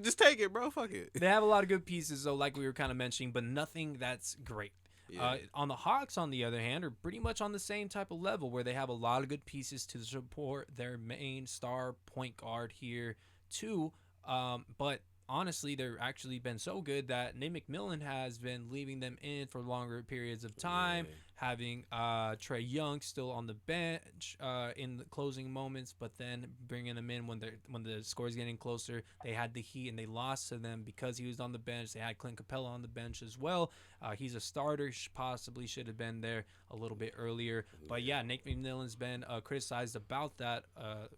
Just take it, bro. Fuck it. They have a lot of good pieces, though, like we were kind of mentioning, but nothing that's great. Yeah. On the Hawks, on the other hand, are pretty much on the same type of level where they have a lot of good pieces to support their main star point guard here, too. But honestly, they've actually been so good that Nate McMillan has been leaving them in for longer periods of time, having Trae Young still on the bench in the closing moments, but then bringing them in when the score is getting closer. They had the Heat and they lost to them because he was on the bench. They had Clint Capella on the bench as well. He's a starter, possibly should have been there a little bit earlier. But yeah, Nate McMillan's been criticized about that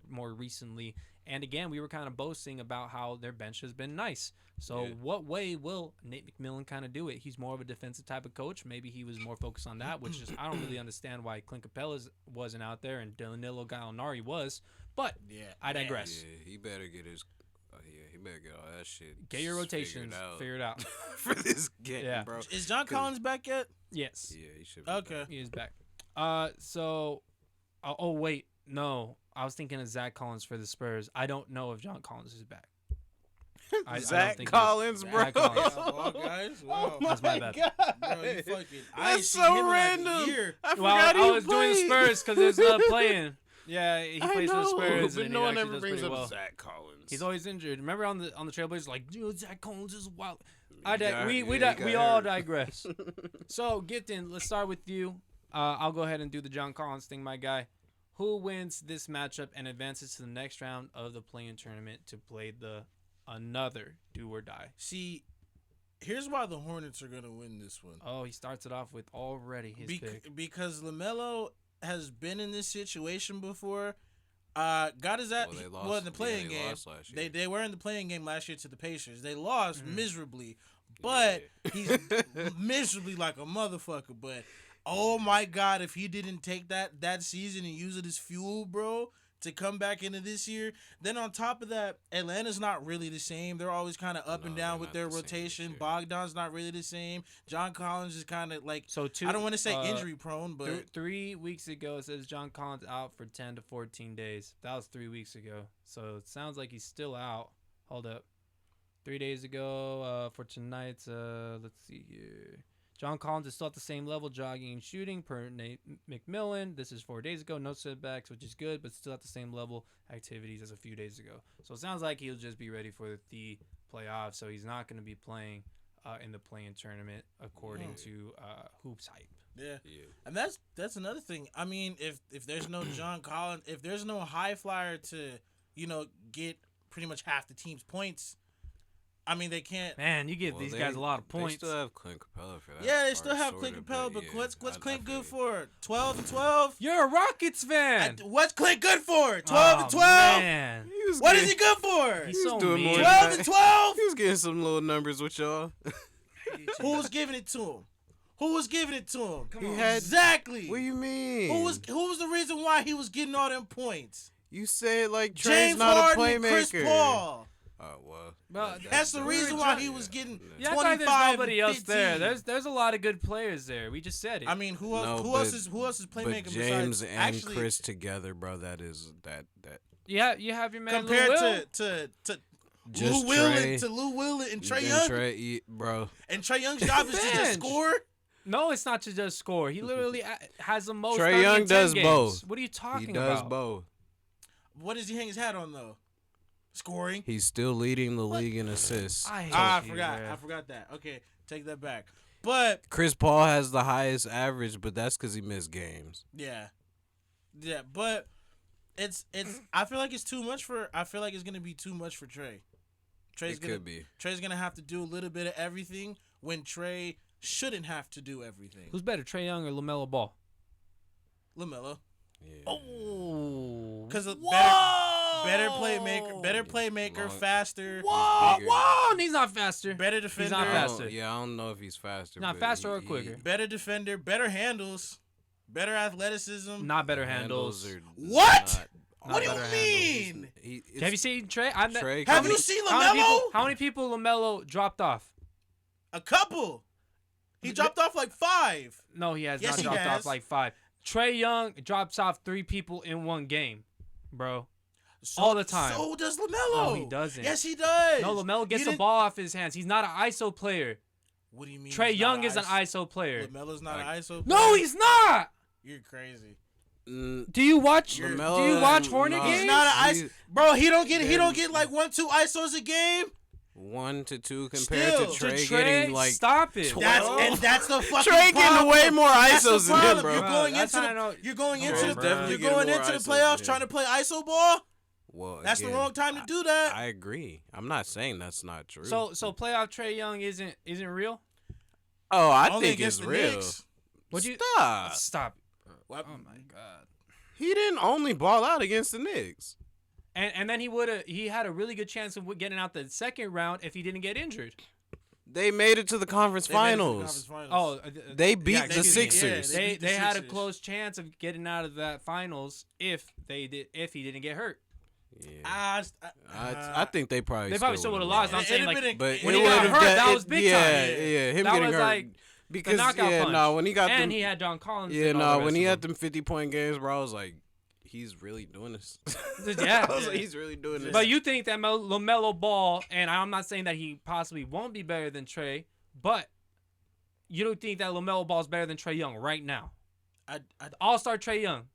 more recently. And again, we were kind of boasting about how their bench has been nice. So what way will Nate McMillan kind of do it? He's more of a defensive type of coach. Maybe he was more focused on that, which is I don't really understand why Clint Capella wasn't out there and Danilo Gallinari was. But I digress. Yeah, he better get his he better get all that shit. Get your rotations figured out for this game, bro. Is John Collins back yet? Yes. Yeah, he should be back. He is back. Wait. No, I was thinking of Zach Collins for the Spurs. I don't know if John Collins is back. Zach Collins, bro. Zach Collins. Guys. Wow. Oh That's my bad. God. Bro, you fucking, that's so random. I forgot I was doing Spurs because there's playing. Yeah, he plays for the Spurs. But and no he one actually ever does brings pretty up well. Zach Collins. He's always injured. Remember on the Trailblazers, like, dude, Zach Collins is wild. We all digress. So, Gifton, let's start with you. I'll go ahead and do the John Collins thing, my guy. Who wins this matchup and advances to the next round of the play-in tournament to play another do or die? See, Here's why the Hornets are gonna win this one. Oh, he starts it off with already his pick. Because LaMelo has been in this situation before. Got his ass. Well, in the playing game, they were in the playing game last year to the Pacers. They lost miserably, but he's miserably like a motherfucker. But oh my God, if he didn't take that season and use it as fuel, bro, to come back into this year. Then on top of that, Atlanta's not really the same. They're always kind of up and down with their rotation. Bogdan's not really the same. John Collins is kind of like, I don't want to say injury prone, but 3 weeks ago it says John Collins out for 10 to 14 days. That was 3 weeks ago. So it sounds like he's still out. Hold up. 3 days ago for tonight, let's see here. John Collins is still at the same level, jogging and shooting per Nate McMillan. This is 4 days ago. No setbacks, which is good, but still at the same level activities as a few days ago. So it sounds like he'll just be ready for the playoffs. So he's not going to be playing in the play-in tournament, according to Hoops Hype. Yeah. And that's another thing. I mean, if there's no John Collins, if there's no high flyer to, get pretty much half the team's points, I mean, they can't. Man, you give these guys a lot of points. They still have Clint Capella for that. Yeah, they still have Clint Capella, but what's Clint good for? 12 and 12? You're a Rockets fan. What's Clint good for? 12 and 12? Man. What is he good for? He's so doing mean. 12 and 12? He was getting some little numbers with y'all. Who was giving it to him? Come on. Exactly. What do you mean? Who was the reason why he was getting all them points? You said like Trae's James not Harden a playmaker. and Chris Paul. Oh, well. That's the reason why he was getting 25 like there's nobody and else 15. there. There's a lot of good players there. We just said it. I mean, who else is playmaking but James besides and actually, Chris together, bro? That is that. Yeah, you have your man compared Lou Will. to Just Lou Will and Trae Young, bro. And Trae Young's job is to just score. No, it's not to just score. He literally has the most. Trae Young does both. What are you talking about? He about? does both. What does he hang his hat on though? Scoring. He's still leading the league in assists. I forgot that. Okay, take that back. But Chris Paul has the highest average, but that's because he missed games. Yeah, but it's. I feel like it's too much for. I feel like it's gonna be too much for Trae. Trae's gonna have to do a little bit of everything when Trae shouldn't have to do everything. Who's better, Trae Young or LaMelo Ball? LaMelo. Yeah. Oh, because better playmaker, faster. Whoa, and he's not faster. Better defender. He's not faster. I don't know if he's faster. Not faster or quicker. Better defender, better handles, better athleticism. Not better handles. What? Not what do you mean? Have you seen Trae? Have you seen LaMelo? How many people LaMelo dropped off? A couple. He dropped off like 5. No, he has not dropped off like 5. Trae Young drops off 3 people in one game, bro. All the time. So does LaMelo. No, he doesn't. Yes, he does. No, LaMelo gets the ball off his hands. He's not an ISO player. What do you mean? Trae Young is an ISO player. LaMelo's not an ISO player? No, he's not. You're crazy. Do you watch Hornet games? He's not an ISO. Bro, he don't get like 1-2 ISOs a game. 1 to 2 compared to Trae getting like stop it. That's the fucking Trae problem. getting way more ISOs than him, bro. You're going into the playoffs trying to play ISO ball. Well, that's the wrong time to do that. I agree. I'm not saying that's not true. So playoff Trae Young isn't real? Oh, I think it's real. Would you stop? Oh my god. He didn't only ball out against the Knicks. And then he had a really good chance of getting out the second round if he didn't get injured. They made it to the conference finals. Oh, they beat the Sixers. They had a close chance of getting out of that finals if he didn't get hurt. Yeah. I think they probably still would have lost. I'm saying but when he got hurt, that was big time. Yeah, him that getting was hurt. Like because punch. When he got and he had John Collins. When he had them 50-point games, bro, I was like, he's really doing this. Yeah, I was like, he's really doing this. But you think that LaMelo Ball, and I'm not saying that he possibly won't be better than Trae, but you don't think that LaMelo Ball is better than Trae Young right now? All-star Trae Young,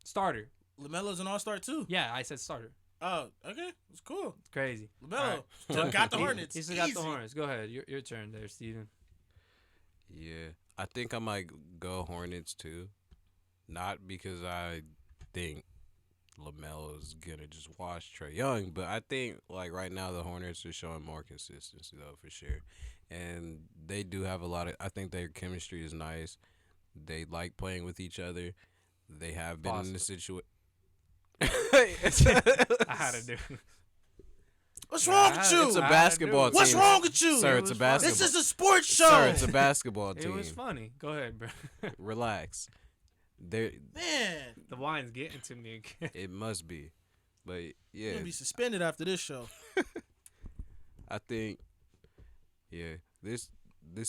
starter. LaMelo's an all-star too. Yeah, I said starter. Oh, okay, it's cool. It's crazy. LaMelo got the Hornets. He still got the Hornets. Go ahead, your turn there, Steven. Yeah, I think I might go Hornets too, not because I think LaMelo is gonna just wash Trae Young, but I think like right now the Hornets are showing more consistency though for sure, and they do have a lot of. I think their chemistry is nice. They like playing with each other. They have been in the situation. I had to do. What's wrong with you? It's a basketball team. What's wrong with you? Sir, it's a basketball. This is a sports show. Sir, it's a basketball team. It was funny. Go ahead, bro. Relax. Man, the wine's getting to me again. It must be, but yeah, you're gonna be suspended after this show. I think, yeah, this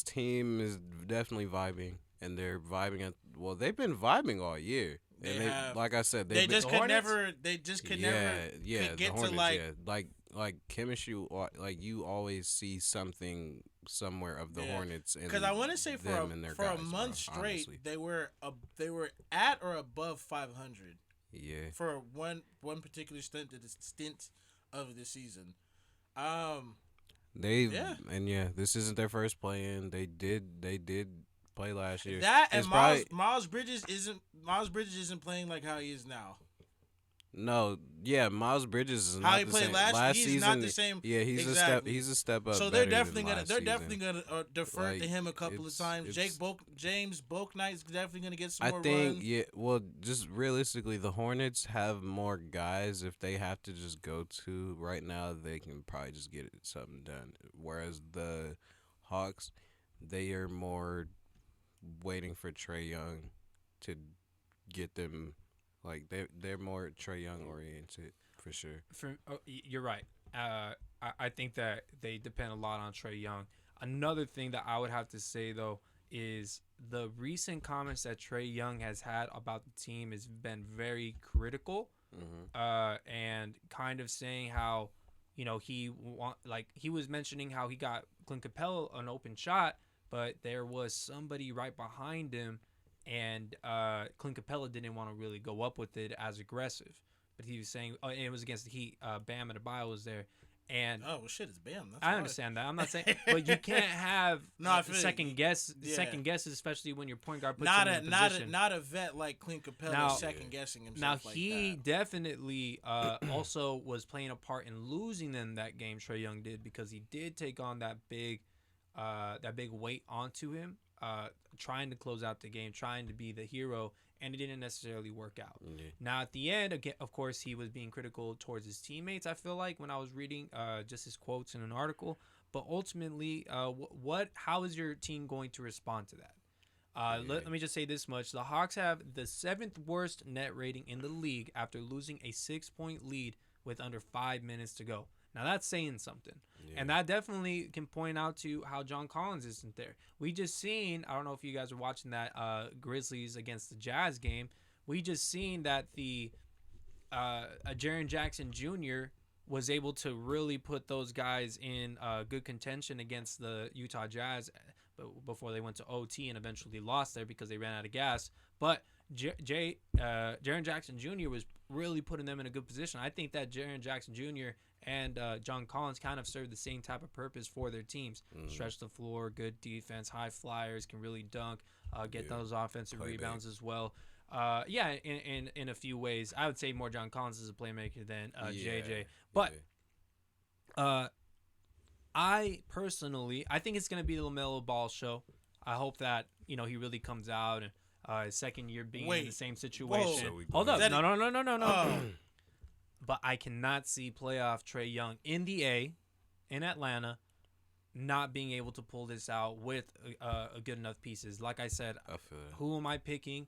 team is definitely vibing, and they're vibing at. Well, they've been vibing all year. They have. Like I said, They just been, could never. They just could never. Yeah, could get the Hornets, to like chemistry. Like you always see something somewhere of the Hornets. Because I want to say for a month straight, honestly. they were at or above 500. Yeah. For one particular stint of the season. This isn't their first play-in. They did play last year. That and Miles Bridges isn't playing like how he is now. No, yeah, Miles Bridges is how not he the played same. last season, he's not the same. Yeah, he's exactly. a step up. So they're definitely gonna defer to him a couple of times. James Bouknight's definitely gonna get some more runs. Yeah. Well, just realistically, the Hornets have more guys. If they have to just go to right now, they can probably just get something done. Whereas the Hawks, they are more waiting for Trae Young to get them. Like they're more Trae Young oriented for sure. You're right. I think that they depend a lot on Trae Young. Another thing that I would have to say though is the recent comments that Trae Young has had about the team has been very critical, and kind of saying how he was mentioning how he got Clint Capella an open shot, but there was somebody right behind him. And Clint Capella didn't want to really go up with it as aggressive. But he was saying it was against the Heat. Bam Adebayo was there. And oh, well, shit, it's Bam. That's I understand that. I'm not saying, but you can't have second guesses, especially when your point guard puts you in a position. Not a vet like Clint Capella second guessing himself. Now he definitely also was playing a part in losing them that game. Trae Young did, because he did take on that big weight onto him. Trying to close out the game, trying to be the hero, and it didn't necessarily work out. Yeah. Now, at the end, again, of course, he was being critical towards his teammates, I feel like, when I was reading just his quotes in an article. But ultimately, how is your team going to respond to that? Let me just say this much. The Hawks have the 7th worst net rating in the league after losing a 6-point lead with under 5 minutes to go. Now, that's saying something. Yeah. And that definitely can point out to how John Collins isn't there. We just seen, I don't know if you guys are watching that Grizzlies against the Jazz game. We just seen that the Jaren Jackson Jr. was able to really put those guys in good contention against the Utah Jazz before they went to OT and eventually lost there because they ran out of gas. But Jaren Jackson Jr. was really putting them in a good position. I think that Jaren Jackson Jr. and John Collins kind of serve the same type of purpose for their teams. Stretch the floor, good defense, high flyers, can really dunk, get those offensive rebounds as well. In a few ways. I would say more John Collins is a playmaker than JJ. But I think it's going to be the LaMelo Ball show. I hope that, he really comes out and his second year being in the same situation. Hold up. No. But I cannot see playoff Trae Young in the A, in Atlanta, not being able to pull this out with a good enough pieces. Like I said, who am I picking?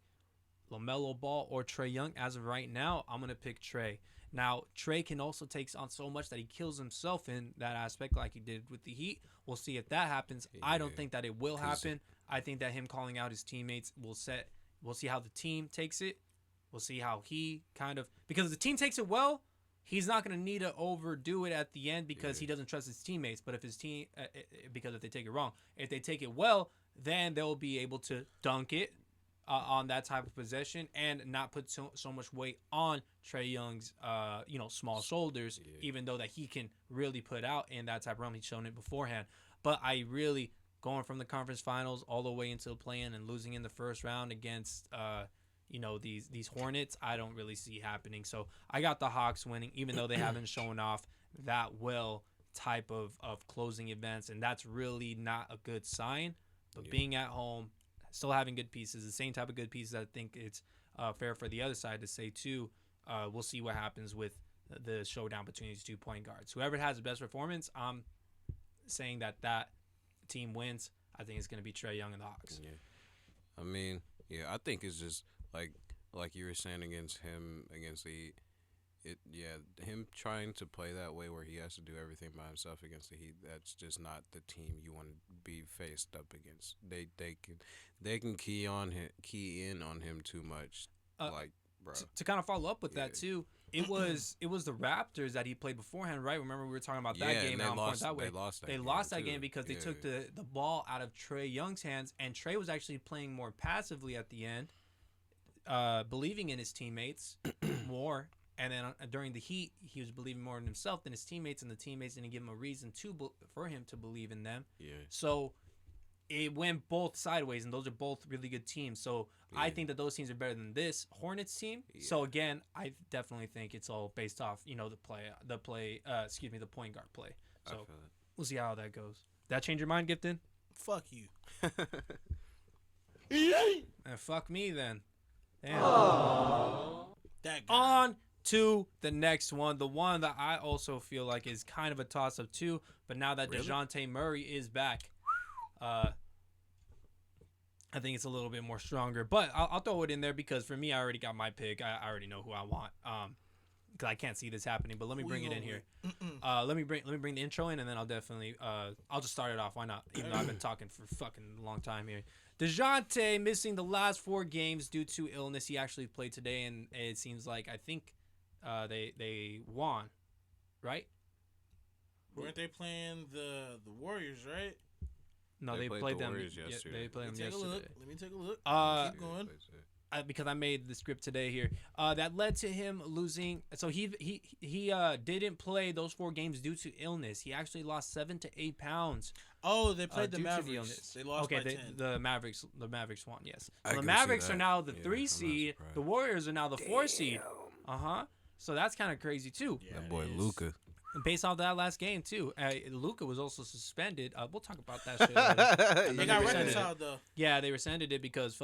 LaMelo Ball or Trae Young? As of right now, I'm going to pick Trae. Now, Trae can also take on so much that he kills himself in that aspect like he did with the Heat. We'll see if that happens. Yeah. I don't think that it will happen. I think that him calling out his teammates we'll see how the team takes it. We'll see how he because if the team takes it well, he's not going to need to overdo it at the end because he doesn't trust his teammates. But if his team, because if they take it wrong, if they take it well, then they'll be able to dunk it on that type of possession and not put so much weight on Trae Young's, small shoulders, even though that he can really put out in that type of run. He's shown it beforehand. But I really, going from the conference finals all the way into the play-in and losing in the first round against, these Hornets, I don't really see happening. So I got the Hawks winning, even though they haven't shown off that well type of closing events, and that's really not a good sign. But being at home, still having good pieces, the same type of good pieces, I think it's fair for the other side to say too. We'll see what happens with the showdown between these 2 point guards. Whoever has the best performance, I'm saying that team wins. I think it's going to be Trae Young and the Hawks. Yeah. I mean, I think it's just like you were saying against the Heat. Him trying to play that way where he has to do everything by himself against the Heat. That's just not the team you want to be faced up against. They can key in on him too much. Bro. To kind of follow up with that too, it was the Raptors that he played beforehand, right? Remember we were talking about that game. They lost that game because they took the ball out of Trae Young's hands, and Trae was actually playing more passively at the end, believing in his teammates more. And then during the Heat, he was believing more in himself than his teammates, and the teammates didn't give him a reason for him to believe in them. Yeah. So it went both sideways, and those are both really good teams. So I think that those teams are better than this Hornets team. Yeah. So again, I definitely think it's all based off, the point guard play. So we'll see how that goes. That change your mind, Gifton? Fuck you. And fuck me then. Damn. That guy. On to the next one, the one that I also feel like is kind of a toss-up too, but now that DeJounte Murray is back, I think it's a little bit more stronger. But I'll throw it in there because for me, I already got my pick. I already know who I want because I can't see this happening. But let me bring it in here. Let me bring the intro in, and then I'll definitely I'll just start it off. Why not? Even though I've been talking for fucking a long time here. DeJounte missing the last 4 games due to illness. He actually played today, and it seems like I think they won, right? Weren't they playing the Warriors, right? No, they played them yesterday. They played them yesterday. Let me take a look. Keep going. Because I made the script today here. That led to him losing. So he didn't play those 4 games due to illness. He actually lost 7 to 8 pounds. Oh, they played the Mavericks. They lost by 10. The Mavericks won. Yes. So the Mavericks are now the 3 seed. The Warriors are now the 4 seed. So that's kind of crazy too. Yeah, that boy Luka. Based off that last game too, Luka was also suspended. We'll talk about that shit later. They got reconciled though. Yeah, they rescinded it because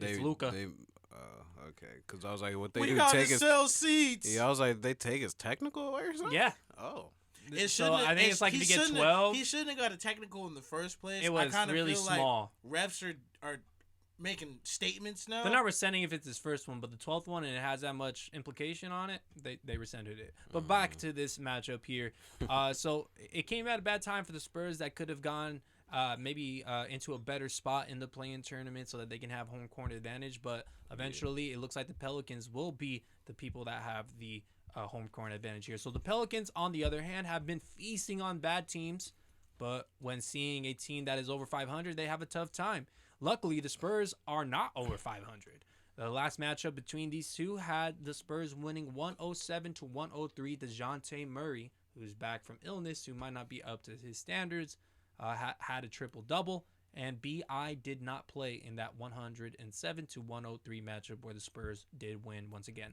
it's Luka. Okay, because I was like, what they we do got take to sell seats. Yeah, I was like, they take his technical or something. Yeah. Oh. I think it's like if you get 12. He shouldn't have got a technical in the first place. It was really small. Like refs are making statements now. They're not rescinding if it's his first one, but the 12th one and it has that much implication on it, they rescinded it. But back to this matchup here. So it came at a bad time for the Spurs that could have gone maybe into a better spot in the play-in tournament so that they can have home court advantage. But eventually it looks like the Pelicans will be the people that have the home court advantage here. So the Pelicans, on the other hand, have been feasting on bad teams. But when seeing a team that is over 500, they have a tough time. Luckily, the Spurs are not over 500. The last matchup between these two had the Spurs winning 107 to 103. DeJounte Murray, who's back from illness, who might not be up to his standards, had a triple-double. And B.I. did not play in that 107 to 103 matchup where the Spurs did win once again.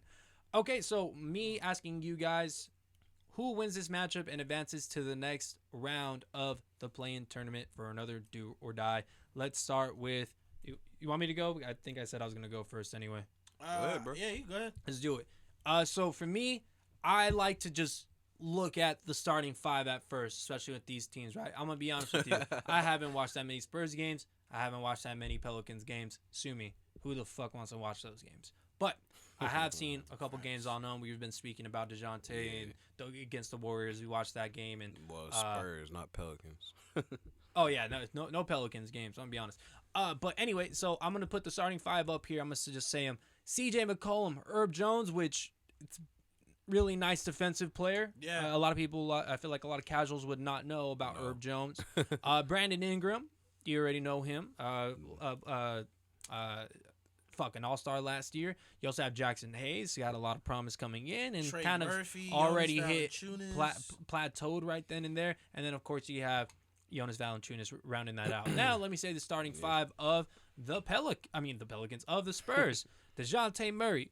Okay, so me asking you guys, who wins this matchup and advances to the next round of the play-in tournament for another do or die? Let's start with you. Want me to go? I think I said I was going to go first anyway. Go ahead, bro. Yeah, you go ahead. Let's do it. So for me, I like to just look at the starting 5 at first, especially with these teams, right? I'm going to be honest with you. I haven't watched that many Spurs games. I haven't watched that many Pelicans games. Sue me. Who the fuck wants to watch those games? But I have seen a couple games on them. We've been speaking about DeJounte and against the Warriors. We watched that game. And Spurs, not Pelicans. Oh, yeah. No Pelicans games. I'm going to be honest. But anyway, so I'm going to put the starting 5 up here. I'm going to just say them. CJ McCollum, Herb Jones, which it's really nice defensive player. Yeah. A lot of people, I feel like a lot of casuals would not know about Herb Jones. Brandon Ingram, you already know him. Fucking all-star last year. You also have Jackson Hayes. He had a lot of promise coming in and Trey kind Murphy, of already Jonas hit Valanciunas. plateaued right then and there. And then, of course, you have Jonas Valanciunas rounding that out. Now, let me say the starting 5 of the Pelicans, of the Spurs. DeJounte Murray,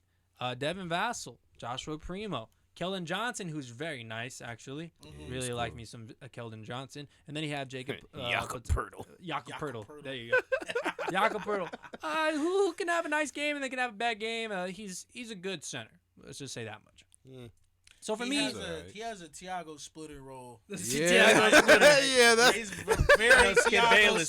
Devin Vassell, Joshua Primo, Keldon Johnson, who's very nice, actually. Really like me some Keldon Johnson. And then he had Jacob Jakob Poeltl. Jakob Poeltl. There you go. Jakob Poeltl. Who can have a nice game and they can have a bad game. He's a good center. Let's just say that much. So for me, he has a Thiago splitter role. Yeah, that's He's very Thiago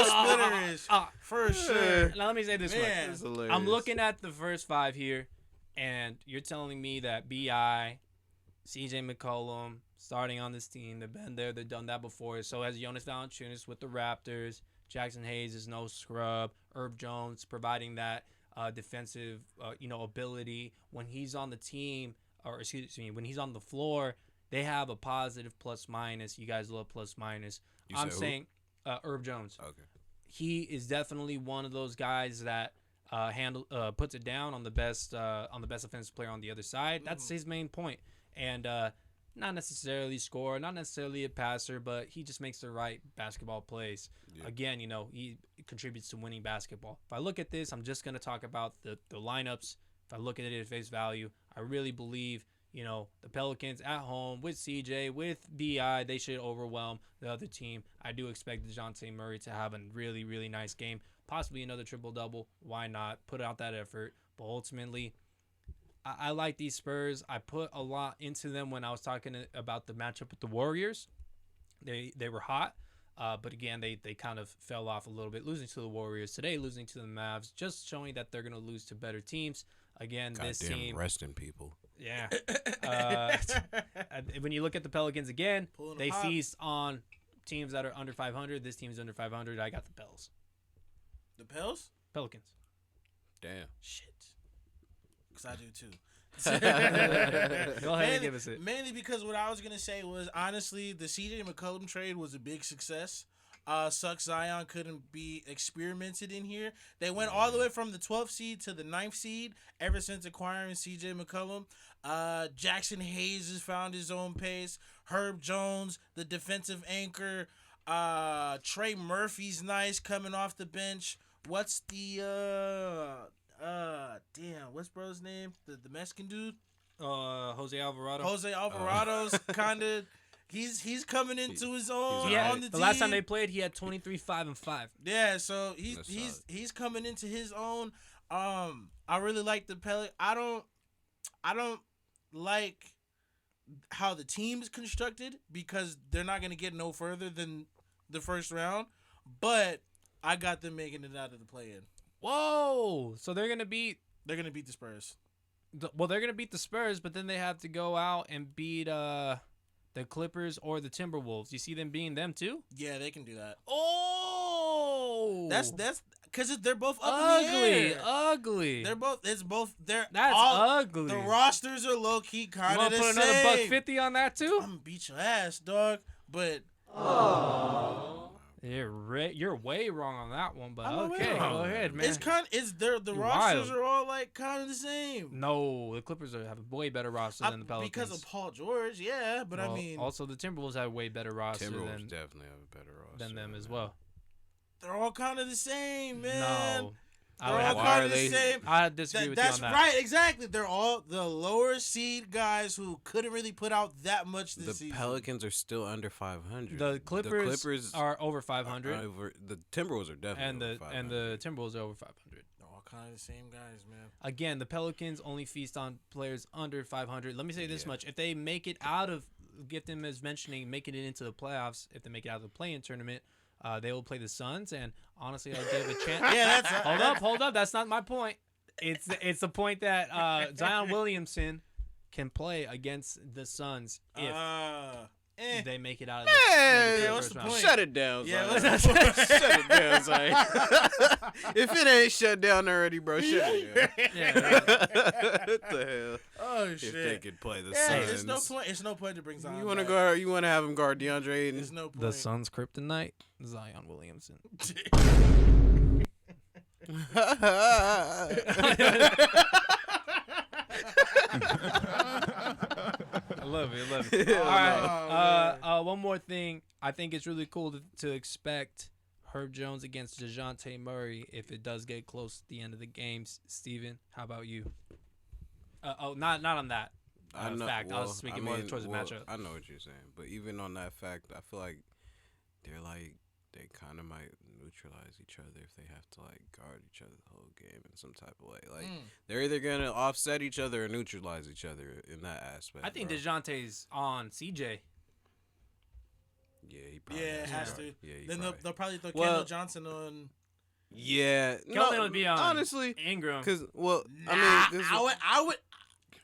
splitter-ish, for sure. Now let me say this Man. much. I'm looking at the first 5 here, and you're telling me that B.I., C.J. McCollum, starting on this team, they've been there, they've done that before. So has Jonas Valanciunas with the Raptors. Jackson Hayes is no scrub. Herb Jones providing that defensive, ability when he's on the team, or excuse me, when he's on the floor, they have a positive plus minus. You guys love plus minus. I'm saying Herb Jones. Okay. He is definitely one of those guys that puts it down on the best offensive player on the other side. That's his main point. And not necessarily score, not necessarily a passer, but he just makes the right basketball plays. Yeah. Again, he contributes to winning basketball. If I look at this, I'm just going to talk about the lineups. If I look at it at face value, I really believe, the Pelicans at home with CJ, with BI, they should overwhelm the other team. I do expect DeJounte Murray to have a really, really nice game, possibly another triple-double. Why not? Put out that effort. But ultimately, I like these Spurs. I put a lot into them when I was talking about the matchup with the Warriors. They were hot, but again, they kind of fell off a little bit, losing to the Warriors today, losing to the Mavs, just showing that they're going to lose to better teams. Again, this team resting people. Yeah. When you look at the Pelicans again, they feast on teams that are under 500. This team's under 500. I got the Pels. The Pels? Pelicans. Damn. Shit. Because I do too. Go ahead and give us it. Mainly because what I was going to say was, honestly, the CJ McCollum trade was a big success. Sucks Zion couldn't be experimented in here. They went all the way from the 12th seed to the 9th seed ever since acquiring CJ McCollum. Jackson Hayes has found his own pace. Herb Jones, the defensive anchor. Trey Murphy's nice coming off the bench. What's the what's bro's name? The Mexican dude? Jose Alvarado. Jose Alvarado's kind of he's coming into his own on the team. The last time they played, he had 23, 5, and 5. Yeah, so he's coming into his own. I really like the Pelicans. I don't like how the team is constructed because they're not going to get no further than the first round, but I got them making it out of the play-in. Whoa! So they're gonna beat the Spurs. They're gonna beat the Spurs, but then they have to go out and beat the Clippers or the Timberwolves. You see them beating them too? Yeah, they can do that. Oh, that's because they're both up in the air. Ugly. That's ugly. The rosters are low key kind of the same. You want to put another $150 on that too? I'm gonna beat your ass, dog. But You're way wrong on that one, but okay, go ahead, man. The rosters are all like kind of the same. No, the Clippers have a way better roster than the Pelicans because of Paul George, yeah. But I mean, also the Timberwolves have a way better roster. Timberwolves definitely have a better roster than them as well. They're all kind of the same, man. No. They're all kind of the same. I disagree with you on that. That's right, exactly. They're all the lower seed guys who couldn't really put out that much this season. The Pelicans are still under 500. The Clippers are over 500. The Timberwolves are definitely over 500. And the Timberwolves are over 500. They're all kind of the same guys, man. Again, the Pelicans only feast on players under 500. Let me say this much. If they make it get them as mentioning, making it into the playoffs, if they make it out of the play-in tournament, they will play the Suns, and honestly, I'll give a chance. Yeah, hold up. That's not my point. It's the point that Zion Williamson can play against the Suns if they make it out of the what's the point? Shut it down, Zion. Yeah, shut it down, Zion. If it ain't shut down already, bro, shut it down. What the hell? Oh shit! If they could play the Suns, it's no point. It's no point to bring Zion. You want to go? You want to have him guard DeAndre Ayton? There's no point. The Suns' kryptonite, Zion Williamson. I love it. All right. One more thing. I think it's really cool to expect Herb Jones against DeJounte Murray if it does get close at the end of the games. Steven, how about you? Not on that I know. fact. I Well, was speaking more towards the matchup. I know what you're saying, but even on that fact, I feel like they kind of might neutralize each other if they have to like guard each other the whole game in some type of way. Like they're either gonna offset each other or neutralize each other in that aspect. I think bro. DeJounte's on CJ. Yeah, he probably has to. Yeah, he Then probably. they'll probably throw Kendall Johnson on. Yeah, Kelvin would be on honestly Ingram. because I mean, I would.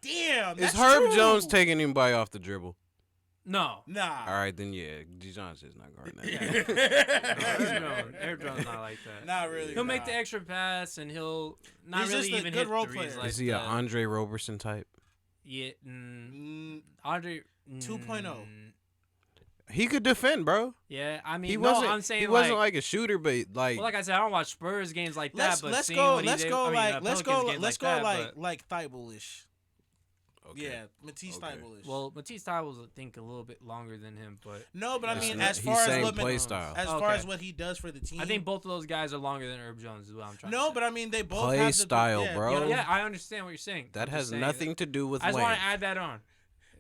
Damn, is that's Herb true. Jones taking anybody off the dribble? No. Nah. All right, then yeah, DeJounte's not guarding that. Herb Jones not like that. Not really. He'll make the extra pass and he'll not He's really just a even good hit role threes player. like Is he that. an Andre Roberson type? Yeah. Andre 2.0. He could defend, bro. Yeah, I mean, He no, wasn't. I'm saying he wasn't like a shooter, but like. Well, like I said, I don't watch Spurs games like that. But Let's seeing go. what he Let's did, go. I mean, Like let's go. Pelicans games Let's go. that, Like but- like Thibault-ish. Okay. Yeah, Matisse Okay. Thibault-ish. Well, Matisse Thybulle was, I think, a little bit longer than him, but no, but I It's mean, not- as he's far as saying what play style. as far Okay. as what he does for the team, I think both of those guys are longer than Herb Jones. Is what I'm trying to No, say. but I mean, they both Play have the style, yeah, bro. you know? Yeah, I understand what you're saying. That I'm has just saying nothing that- to do with I just length. want to add that on.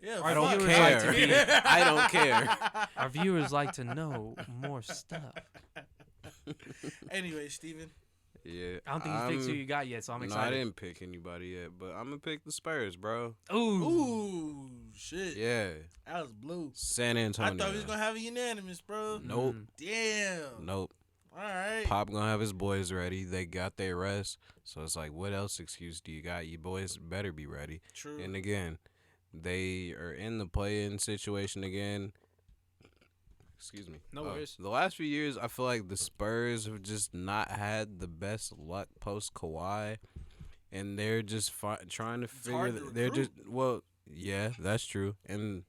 Yeah, I Our don't viewers like care. to be- I don't care. Our viewers like to know more stuff. Anyway, Steven. Yeah. I don't think you picked who you got yet, so I'm No, I excited. didn't pick anybody yet, but I'm gonna pick the Spurs, bro. Ooh, shit. Yeah. That was blue. San Antonio. I thought he was gonna have a unanimous, bro. Nope. Damn. Nope. All right. Pop gonna have his boys ready. They got their rest, so it's like, what else excuse do you got? You boys better be ready. True. And again, they are in the play-in situation again. Excuse me. No worries. The last few years, I feel like the Spurs have just not had the best luck post Kawhi, and they're just trying to figure. hard to They're just recruit. yeah, that's true. And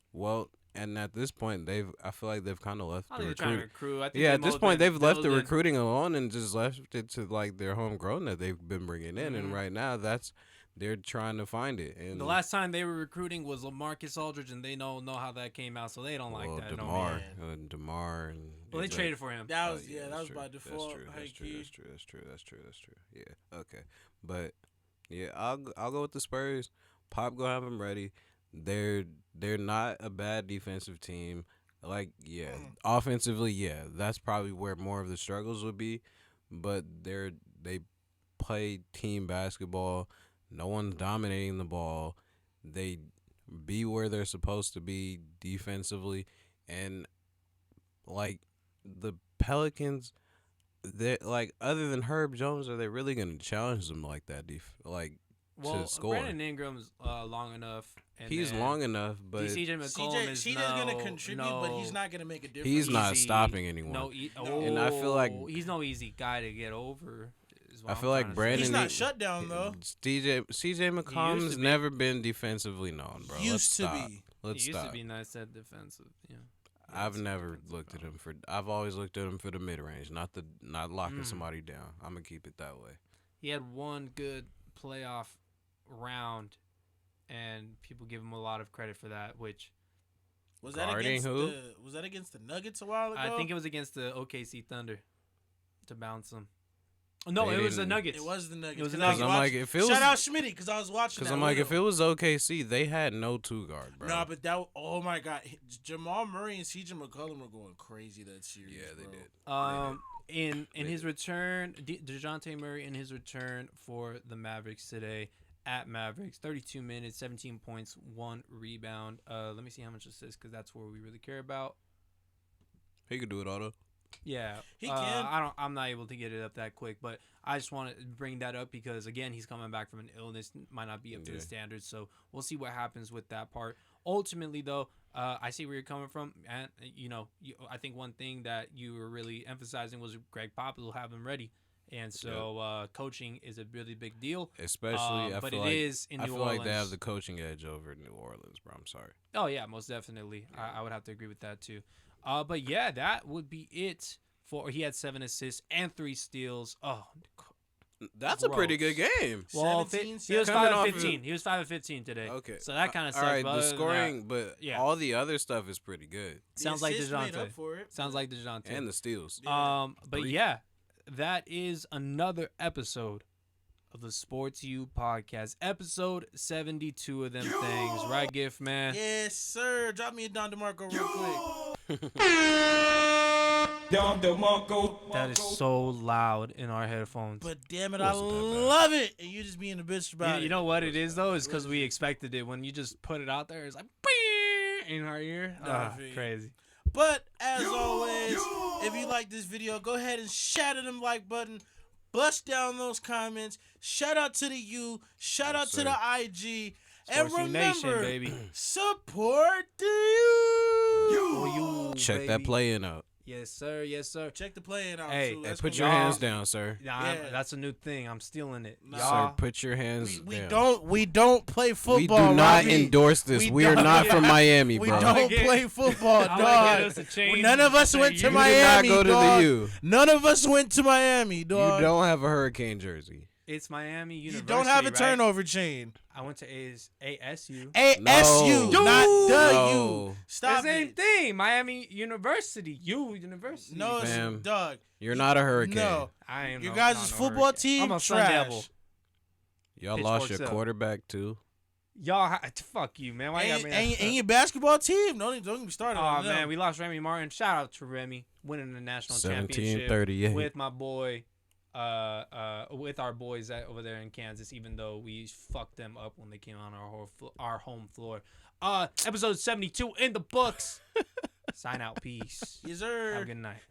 at this point, I feel like they've kind of left I the think they're trying to recruiting. recruit. I think Yeah, they at this more point, than they've left the building. recruiting alone and just left it to like their homegrown that they've been bringing in. And right now, they're trying to find it. And The last time they were recruiting was LaMarcus Aldridge, and they know how that came out, so they don't like that. DeMar, No, DeMar, and well, they traded for him. That was Oh, that that's was true. by default. That's true. high key. That's true. Yeah. Okay. But yeah, I'll go with the Spurs. Pop gonna have them ready. They're not a bad defensive team. Like offensively, yeah, that's probably where more of the struggles would be. But they play team basketball. No one's dominating the ball. They be where they're supposed to be defensively, and like the Pelicans, they like other than Herb Jones, are they really gonna challenge them like that? Well, to score. Brandon Ingram's long enough. And He's then long enough, but CJ McCollum is CJ's gonna contribute, but he's not gonna make a difference. he's not easy. stopping anyone. No, And I feel like- he's no easy guy to get over. is what I I'm feel like trying to say. Brandon. He's not shut down though. CJ McCollum's be. never been defensively known, bro. Used Let's to stop. be. Let's He used stop. to be nice at defensive. Yeah. I've never looked at him for. I've always looked at him for the mid range, not locking Mm. somebody down. I'm gonna keep it that way. He had one good playoff round, and people give him a lot of credit for that, which Was that Guarding against who? was that against the Nuggets a while ago? I think it was against the OKC Thunder to bounce them. No, They it was the didn't- Nuggets. It was the Nuggets. It was the 'Cause I Nuggets. I'm like, if it was, shout out Schmitty because I was watching. because that I'm like, with if it him. was OKC, they had no two guard, bro. No, but that. Oh my God, Jamal Murray and CJ McCollum were going crazy that series. yeah, they bro. did. In his return, DeJounte Murray in his return for the Mavericks today at Mavericks, 32 minutes, 17 points, 1 rebound. Let me see how much assists because that's where we really care about. He could do it all though. Yeah, He can. I'm not able to get it up that quick, but I just want to bring that up because again, he's coming back from an illness, might not be up to the standards. So we'll see what happens with that part. Ultimately, though, I see where you're coming from, and I think one thing that you were really emphasizing was Greg Pop will have him ready, and so coaching is a really big deal. Especially, I but feel it like is in I New feel Orleans. like they have the coaching edge over New Orleans, bro. I'm sorry. Oh yeah, most definitely. I would have to agree with that too. But yeah, that would be it for. He had 7 assists and 3 steals. Oh, That's a pretty good game. well, 17, he was coming 5 off of of- 15. He was 5 of 15 today. Okay, so that kind of all sucks. right. but The other than scoring, that, but yeah. all the other stuff is pretty good, The sounds like assists made up DeJounte. for it. Sounds like DeJounte. and the steals. Yeah. But yeah, that is another episode of the Sports U podcast, episode 72 of them things. Right, Gift Man? Yes, sir. Drop me a Don DeMarco real quick. Don DeMarco. That is so loud in our headphones. But damn it, I love it. And you just being a bitch about it. You know what it is, though? It's because we expected it. When you just put it out there, it's like, in our ear. Crazy. But, as always, if you like this video, go ahead and shatter them like button. Bust down those comments. Shout out to the U. Shout out to the IG. And Sports remember, Nation, baby. support the U. Check baby. that play-in out. Yes, sir. Yes, sir. Check the play-in out, Hey, too. Hey, That's put gonna your be- hands down, sir. Nah, Yeah. that's a new thing. I'm stealing it. Nah. Y'all, Sir, put your hands We down. don't play football. We do not Robbie. endorse this. We are don't- not from Miami, We bro. don't play football, I wanna dog. get us a chain None of us that went to you You Miami, did not go dog. to the U. None of us went to Miami, dog. You don't have a Hurricane jersey. it's Miami University. You don't have a right? turnover chain. I went to ASU. ASU, No. not the No. U. Stop the same it. thing. Miami University. University. No, it's Fam. dog. You're not a Hurricane. No. I am Your no- guys' not no football Hurricane. team, I'm a Sun trash. Devil. Y'all Pitchforks lost your up. quarterback, too. Y'all, fuck you, man. Why you got me? And your basketball team. Don't get me started Oh on them. man, we lost Remy Martin. Shout out to Remy winning the national championship 17-38. with my boy, with our boys over there in Kansas. Even though we fucked them up when they came on our home floor. Episode 72 in the books. Sign out. Peace. Yes, sir. Have a good night.